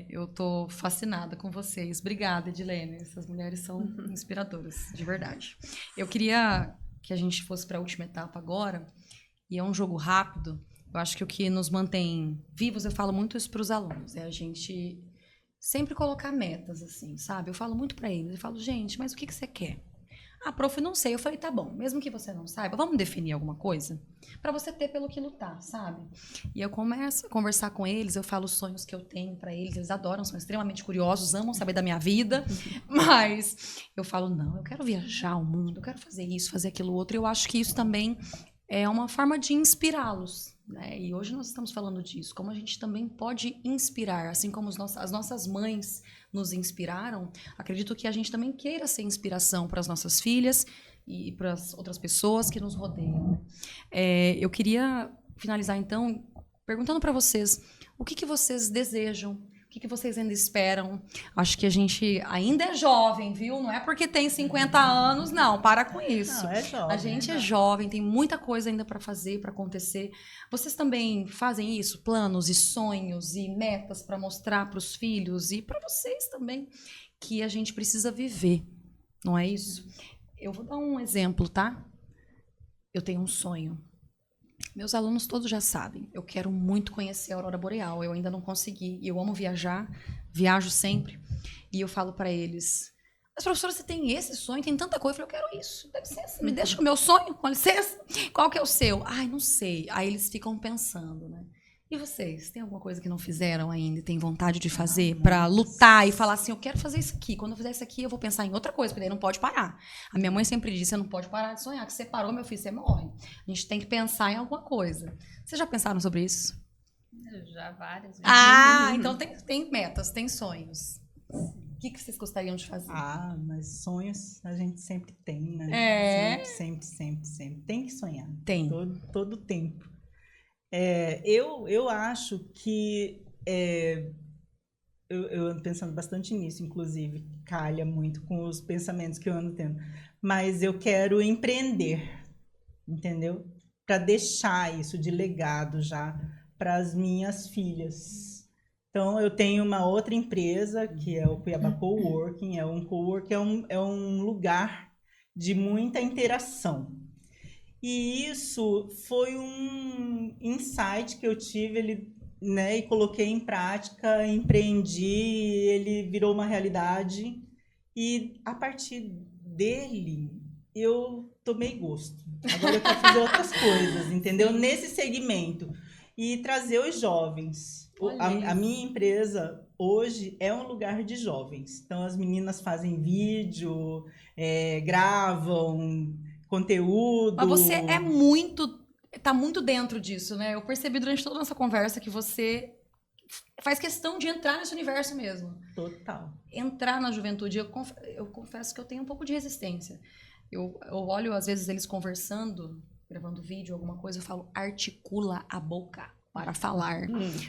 Eu tô fascinada com vocês. Obrigada, Edilene. Essas mulheres são inspiradoras, de verdade. Eu queria que a gente fosse para a última etapa agora, e é um jogo rápido. Eu acho que o que nos mantém vivos, eu falo muito isso para os alunos, é a gente sempre colocar metas, assim, sabe? Eu falo muito para eles, eu falo, gente, mas o que você quer? Ah, prof, não sei. Eu falei, tá bom, mesmo que você não saiba, vamos definir alguma coisa para você ter pelo que lutar, sabe? E eu começo a conversar com eles, eu falo os sonhos que eu tenho para eles adoram, são extremamente curiosos, amam saber da minha vida, mas eu falo, não, eu quero viajar o mundo, eu quero fazer isso, fazer aquilo outro, e eu acho que isso também é uma forma de inspirá-los, né? E hoje nós estamos falando disso, como a gente também pode inspirar, assim como as nossas mães nos inspiraram, acredito que a gente também queira ser inspiração para as nossas filhas e para as outras pessoas que nos rodeiam. Eu queria finalizar, então, perguntando para vocês, o que vocês desejam? O que vocês ainda esperam? Acho que a gente ainda é jovem, viu? Não é porque tem 50 anos, não. Para com isso. Não, é jovem. A gente é jovem, tem muita coisa ainda para fazer, para acontecer. Vocês também fazem isso? Planos e sonhos e metas para mostrar para os filhos e para vocês também que a gente precisa viver, não é isso? Eu vou dar um exemplo, tá? Eu tenho um sonho. Meus alunos todos já sabem. Eu quero muito conhecer a aurora boreal. Eu ainda não consegui. Eu amo viajar, viajo sempre. E eu falo para eles: mas professora, você tem esse sonho? Tem tanta coisa. Eu falei: eu quero isso. Dá licença, me deixa com o meu sonho, com licença. Qual que é o seu? Ai, não sei. Aí eles ficam pensando, né? E vocês, tem alguma coisa que não fizeram ainda e tem vontade de fazer para lutar e falar assim, eu quero fazer isso aqui. Quando eu fizer isso aqui, eu vou pensar em outra coisa, porque daí não pode parar. A minha mãe sempre disse, você não pode parar de sonhar, que você parou, meu filho, você morre. A gente tem que pensar em alguma coisa. Vocês já pensaram sobre isso? Já várias vezes. Ah, então tem metas, tem sonhos. O que vocês gostariam de fazer? Ah, mas sonhos a gente sempre tem, né? É. Sempre. Tem que sonhar. Tem. Todo tempo. Eu acho que eu ando pensando bastante nisso, inclusive, calha muito com os pensamentos que eu ando tendo. Mas eu quero empreender, entendeu? Para deixar isso de legado já para as minhas filhas. Então, eu tenho uma outra empresa, que é o Cuiabá Coworking. É um lugar de muita interação. E isso foi um insight que eu tive, né, e coloquei em prática, empreendi, ele virou uma realidade. E a partir dele, eu tomei gosto. Agora eu quero fazer outras coisas, entendeu? Nesse segmento. E trazer os jovens. A minha empresa hoje é um lugar de jovens. Então, as meninas fazem vídeo, gravam conteúdo. Mas você tá muito dentro disso, né? Eu percebi durante toda a nossa conversa que você faz questão de entrar nesse universo mesmo. Total. Entrar na juventude. Eu confesso que eu tenho um pouco de resistência. Eu olho, às vezes, eles conversando, gravando vídeo, alguma coisa, eu falo, articula a boca para falar.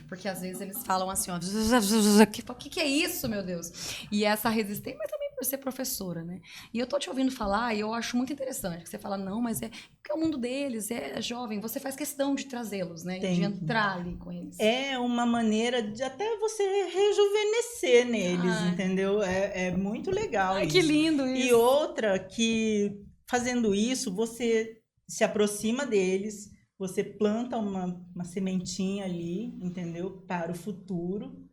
Porque, às vezes, eles falam assim, ó, o que é isso, meu Deus? E essa resistência, mas também por ser professora, né? E eu tô te ouvindo falar e eu acho muito interessante que você fala, não, mas porque é o mundo deles, é jovem, você faz questão de trazê-los, né? De entrar ali com eles. É uma maneira de até você rejuvenescer neles, entendeu? É muito legal. Ai, isso. Que lindo isso. E outra que, fazendo isso, você se aproxima deles, você planta uma sementinha ali, entendeu? Para o futuro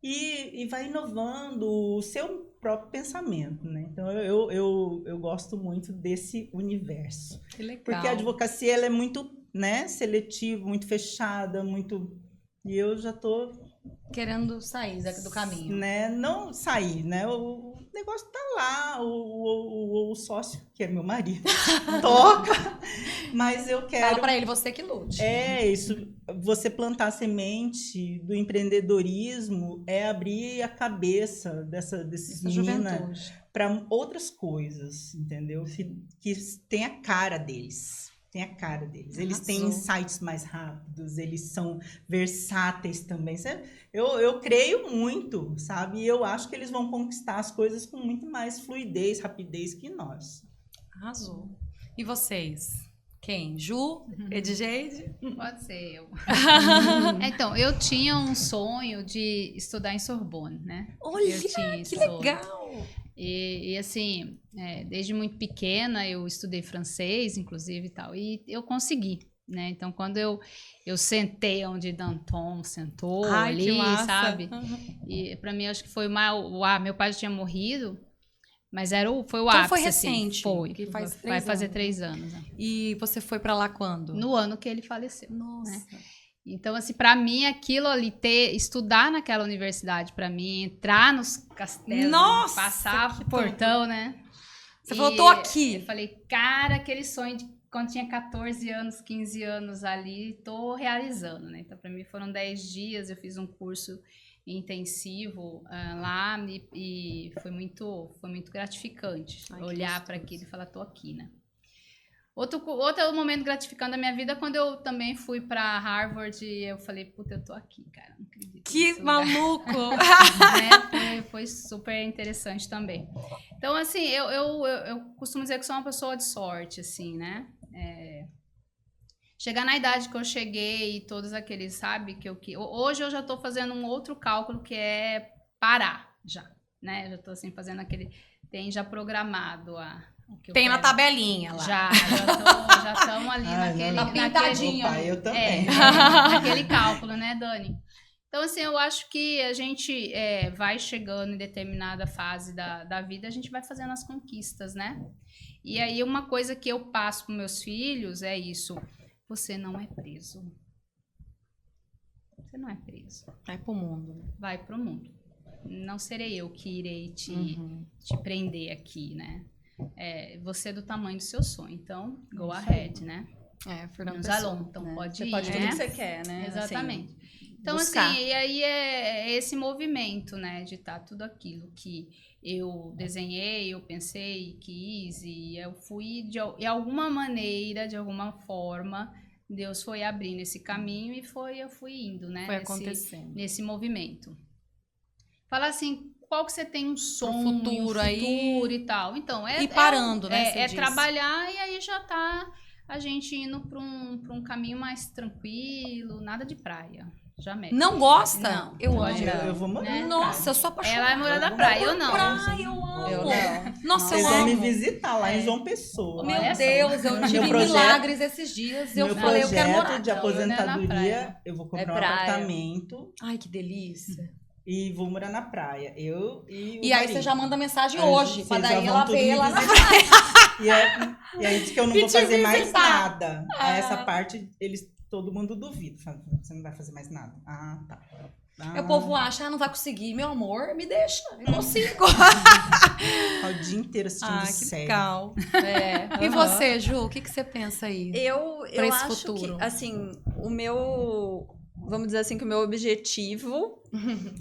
e vai inovando o seu próprio pensamento, né? Então, eu gosto muito desse universo. Que legal. Porque a advocacia, ela é muito, né, seletiva, muito fechada, muito... E eu já tô... Querendo sair do caminho. Né? Não sair, né? O negócio tá lá, o sócio, que é meu marido, toca, mas eu quero... Fala pra ele, você que lute. Isso, você plantar a semente do empreendedorismo é abrir a cabeça desses meninos para outras coisas, entendeu? Que tem a cara deles. tem a cara deles. Eles têm Arrasou. insights mais rápidos, eles são versáteis também. Eu creio muito, sabe? E eu acho que eles vão conquistar as coisas com muito mais fluidez, rapidez que nós. Arrasou. E vocês? Quem? Ju? Edgeide? Pode ser eu. Então, eu tinha um sonho de estudar em Sorbonne, né? Olha, Eu tinha que esse sonho. legal! E assim, desde muito pequena eu estudei francês, inclusive e tal, e eu consegui, né? Então, quando eu sentei onde Danton sentou Ai, que ali, massa. sabe? Uhum. E para mim acho que foi meu pai já tinha morrido, mas foi o Então ápice. foi assim. recente, Foi. que faz Vai 3 fazer anos. 3 anos. Né? E você foi pra lá quando? No ano que ele faleceu. Nossa. Então, assim, para mim, aquilo ali, estudar naquela universidade, para mim, entrar nos castelos, Nossa, passar que o portão, né? Você falou, tô aqui. Eu falei, cara, aquele sonho de quando tinha 14 anos, 15 anos ali, tô realizando, né? Então, para mim, foram 10 dias, eu fiz um curso intensivo lá e foi muito gratificante. Ai, que olhar para gostoso. aquilo e falar, tô aqui, né? Outro momento gratificante da minha vida, quando eu também fui para Harvard e eu falei, puta, eu tô aqui, cara, não acredito. Que nesse lugar. maluco! Né? Foi super interessante também. Então, assim, eu costumo dizer que sou uma pessoa de sorte, assim, né? Chegar na idade que eu cheguei e todos aqueles, sabe? Hoje eu já tô fazendo um outro cálculo que é parar já, né? Eu já tô, assim, fazendo tem já programado o que eu Tem na quero. tabelinha lá. Já estamos ali Ai, naquele... não. Tá pintadinho. Opa, eu também. naquele cálculo, né, Dani? Então, assim, eu acho que a gente vai chegando em determinada fase da vida, a gente vai fazendo as conquistas, né? E aí, uma coisa que eu passo para meus filhos é isso: você não é preso. Você não é preso. Vai pro mundo. Vai pro mundo. Não serei eu que irei te prender aqui, né? Você é do tamanho do seu sonho, então go ahead, né? Fernando Nos Pessoa. alonga, então né? pode Você ir, pode tudo né? que você quer, né? Exatamente. Assim, Então, buscar. assim, e aí é esse movimento, né, de estar tudo aquilo que eu desenhei, eu pensei, quis, e eu fui, de alguma maneira, de alguma forma, Deus foi abrindo esse caminho e eu fui indo, né? Foi acontecendo. Nesse movimento. Falar assim, qual que você tem um sonho, futuro um aí. futuro e tal. Então, E parando, né? É você disse. trabalhar e aí já tá a gente indo para um caminho mais tranquilo, nada de praia. Jamais. Não gosta? Não. Eu Pode amo. não. Eu vou morar. Né? na Nossa, praia. eu sou apaixonada. Ela é morar da praia, eu não. Praia, eu amo. Eu não. Nossa, Vocês eu vão me amo. visitar lá em João Pessoa. Meu Olha só. Deus, eu Meu tive projeto- milagres esses dias. Eu Meu falei, eu quero projeto morar. de Não, eu não é na aposentadoria, praia. eu vou É comprar um praia. apartamento Ai, que delícia. e vou morar na praia. Eu e o E aí marido. você já manda mensagem Aí hoje, pra vocês já daí vão ela tudo ver me lá na visitar. E aí diz que eu não E vou te fazer mais visitar. nada. Ah. Essa parte, todo mundo duvida. Fala, você não vai fazer mais nada. Ah, tá. O povo acha, não vai conseguir. Meu amor, me deixa. Eu consigo. O dia inteiro assistindo Que série. legal. É, E aham. você, Ju, o que você pensa aí? Eu pra esse acho futuro? que, assim, vamos dizer assim, que o meu objetivo...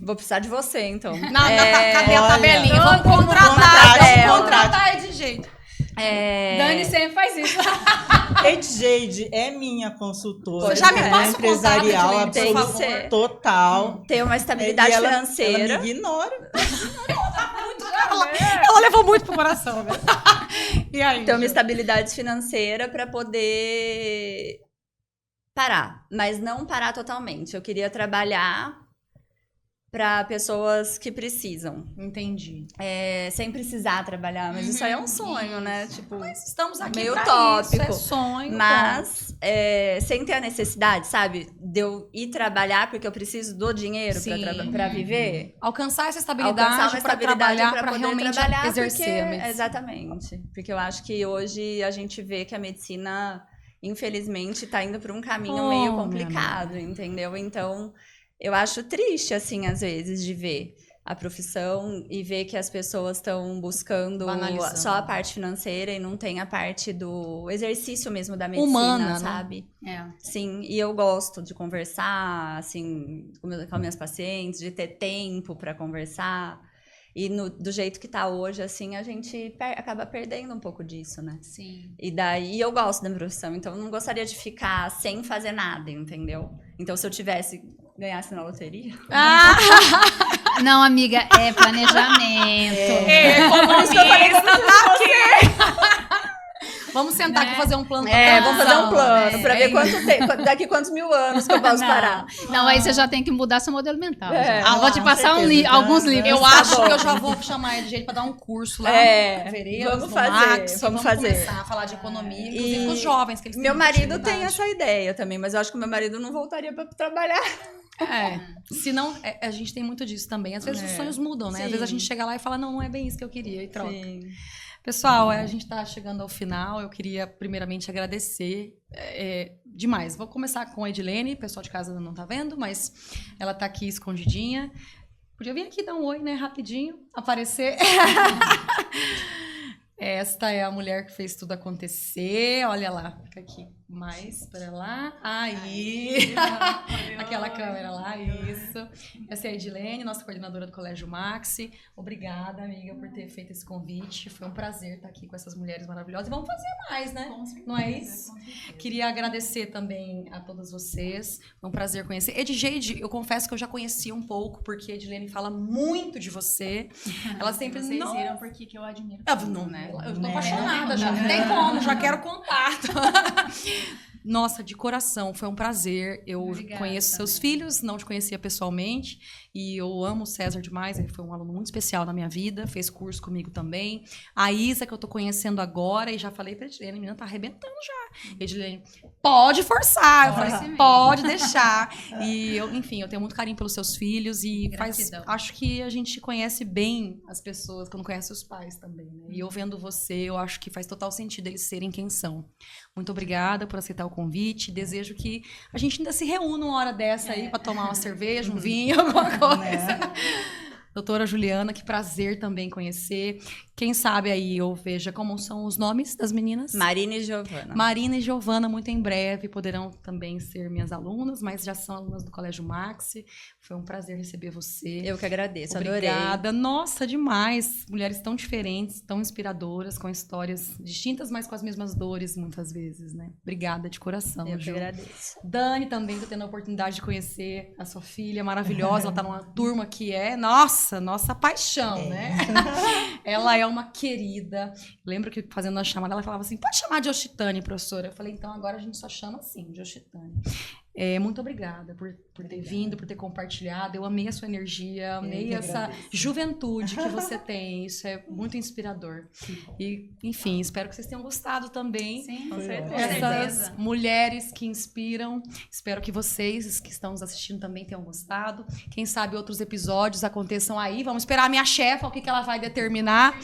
Vou precisar de você, então. Cadê a olha. tabelinha? Vamos Vamos contratar. contratar, Vamos contratar de jeito. Dani sempre faz isso. Edgeide é minha consultora. Você já me é passa o empresarial contato, Edilene, por absoluta, favor. total. Ter uma estabilidade E ela financeira. me ignora. Ela levou muito pro coração, né? E aí? Ter uma Ju? estabilidade financeira para poder parar, mas não parar totalmente. Eu queria trabalhar para pessoas que precisam, Entendi. sem precisar trabalhar, mas isso aí é um sonho, né? Tipo, Mas estamos aqui meio pra utópico, isso, é sonho. mas sem ter a necessidade, sabe, de eu ir trabalhar porque eu preciso do dinheiro Sim. para viver. Alcançar essa Alcançar estabilidade uma para estabilidade trabalhar, para para poder realmente trabalhar, exercer porque, a medicina. exatamente, porque eu acho que hoje a gente vê que a medicina, infelizmente, está indo por um caminho Oh, meio minha complicado, entendeu? Então, eu acho triste, assim, às vezes, de ver a profissão e ver que as pessoas estão buscando Banalizando. só a parte financeira e não tem a parte do exercício mesmo da medicina, Humana, né? sabe? É. Sim, e eu gosto de conversar, assim, com as minhas pacientes, de ter tempo para conversar. E do jeito que tá hoje, assim, a gente acaba perdendo um pouco disso, né? Sim. E daí eu gosto da minha profissão, então eu não gostaria de ficar sem fazer nada, entendeu? Então se eu ganhasse na loteria... Não, amiga, é planejamento. Por isso que eu falei que Vamos sentar aqui e fazer um plano. vamos fazer um plano pra ver daqui quantos mil anos que eu posso parar. Não, aí você já tem que mudar seu modelo mental. É. Eu vou te passar alguns livros. Eu Tá acho bom. que eu já vou chamar ele de jeito pra dar um curso lá É, em fevereiro. vamos no fazer, Max, vamos fazer. começar a falar de economia, inclusive com os jovens, que eles têm Meu muita marido tem dificuldade. essa ideia também, mas eu acho que meu marido não voltaria pra trabalhar. Se não, a gente tem muito disso também. Às vezes os sonhos mudam, né? Às vezes a gente chega lá e fala, não é bem isso que eu queria, e troca. Sim. Pessoal, a gente tá chegando ao final. Eu queria primeiramente agradecer demais. Vou começar com a Edilene, o pessoal de casa não tá vendo, mas ela tá aqui escondidinha. Podia vir aqui dar um oi, né? Rapidinho, aparecer. Esta é a mulher que fez tudo acontecer. Olha lá, fica aqui mais para lá. Aí, aquela câmera lá, isso. Essa é a Edilene, nossa coordenadora do Colégio Maxi. Obrigada, amiga, por ter feito esse convite. Foi um prazer estar aqui com essas mulheres maravilhosas. E vamos fazer mais, né? Não é isso? Queria agradecer também a todas vocês. Foi um prazer conhecer. Edjeide, eu confesso que eu já conhecia um pouco, porque a Edilene fala muito de você. Ela sempre... Vocês não... viram por que eu admiro Eu, tanto, não, né? eu tô apaixonada já, não tem como, já quero contato. Nossa, de coração, foi um prazer. Eu Obrigada, conheço seus filhos, não te conhecia pessoalmente. E eu amo o César demais, ele foi um aluno muito especial na minha vida, fez curso comigo também. A Isa, que eu tô conhecendo agora, e já falei pra Edilene, a menina tá arrebentando já. Edilene, pode forçar. Eu falei, mesmo. pode deixar. E, enfim, eu tenho muito carinho pelos seus filhos e Gratidão. acho que a gente conhece bem as pessoas quando conhece os pais também, né? E eu vendo você, eu acho que faz total sentido eles serem quem são. Muito obrigada por aceitar o convite. Desejo que a gente ainda se reúna uma hora dessa aí para tomar uma cerveja, um vinho, alguma coisa. Doutora Juliana, que prazer também conhecer. Quem sabe aí eu veja como são os nomes das meninas. Marina e Giovana. Marina e Giovana, muito em breve, poderão também ser minhas alunas, mas já são alunas do Colégio Maxi. Foi um prazer receber você. Eu que agradeço, Obrigada. Nossa, demais. Mulheres tão diferentes, tão inspiradoras, com histórias distintas, mas com as mesmas dores, muitas vezes, né? Obrigada de coração, adorei. Eu que Ju. agradeço. Dani também, tô tendo a oportunidade de conhecer a sua filha maravilhosa. Ela tá numa turma que é, nossa paixão, né? Ela é uma querida. Lembro que fazendo a chamada, ela falava assim, pode chamar de Oshitane, professora. Eu falei, então agora a gente só chama assim, de Oshitane. Muito obrigada por ter vindo, por ter compartilhado. Eu amei a sua energia, amei essa juventude que você tem. Isso é muito inspirador. E, enfim, espero que vocês tenham gostado também. Sim, Com certeza. Essas mulheres que inspiram. Espero que vocês que estão nos assistindo também tenham gostado. Quem sabe outros episódios aconteçam aí. Vamos esperar a minha chefa, o que ela vai determinar.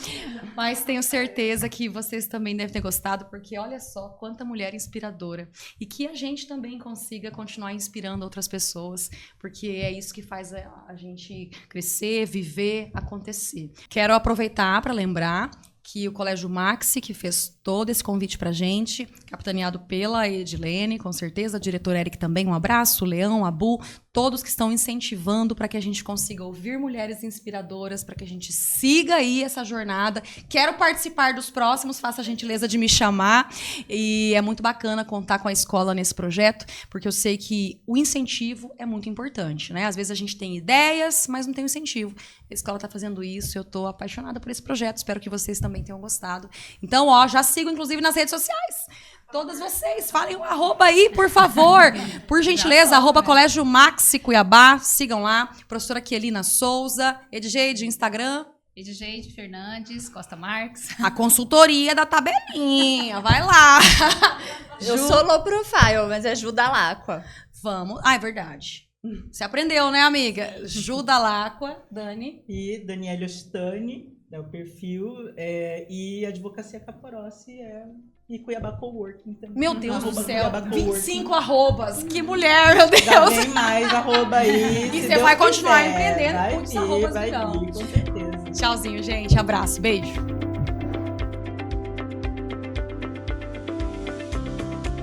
Mas tenho certeza que vocês também devem ter gostado, porque olha só quanta mulher inspiradora. E que a gente também consiga continuar inspirando outras pessoas, porque é isso que faz a gente crescer, viver, acontecer. Quero aproveitar para lembrar que o Colégio Maxi, que fez todo esse convite pra gente, capitaneado pela Edilene, com certeza, a diretora Eric também, um abraço, o Leão, a Bu, todos que estão incentivando para que a gente consiga ouvir mulheres inspiradoras, para que a gente siga aí essa jornada. Quero participar dos próximos, faça a gentileza de me chamar, e é muito bacana contar com a escola nesse projeto, porque eu sei que o incentivo é muito importante, né? Às vezes a gente tem ideias, mas não tem incentivo. A escola está fazendo isso, eu estou apaixonada por esse projeto, espero que vocês também tenham gostado. Então, já sigo, inclusive, nas redes sociais. Todas vocês, falem o arroba aí, por favor. Por gentileza, arroba Colégio Maxi Cuiabá. Sigam lá. Professora Kielina Souza. Edjeide, Instagram. Edjeide Fernandes, Costa Marques. A consultoria da tabelinha. Vai lá. Eu sou low profile, mas é Ju Dalacqua. Vamos. É verdade. Você aprendeu, né, amiga? Ju Dalacqua, Dani. E Daniele Oshitane, é o perfil. E Advocacia Caporossi e Cuiabá Coworking também. Meu Deus do céu, Cuiabá Coworking. 25 arrobas. Que mulher, meu Já Deus. vem mais arroba aí. E se você Deus vai continuar quiser. empreendendo Vai muitos vir, arrobas, vai então. vir, com certeza. Tchauzinho, gente. Abraço. Beijo.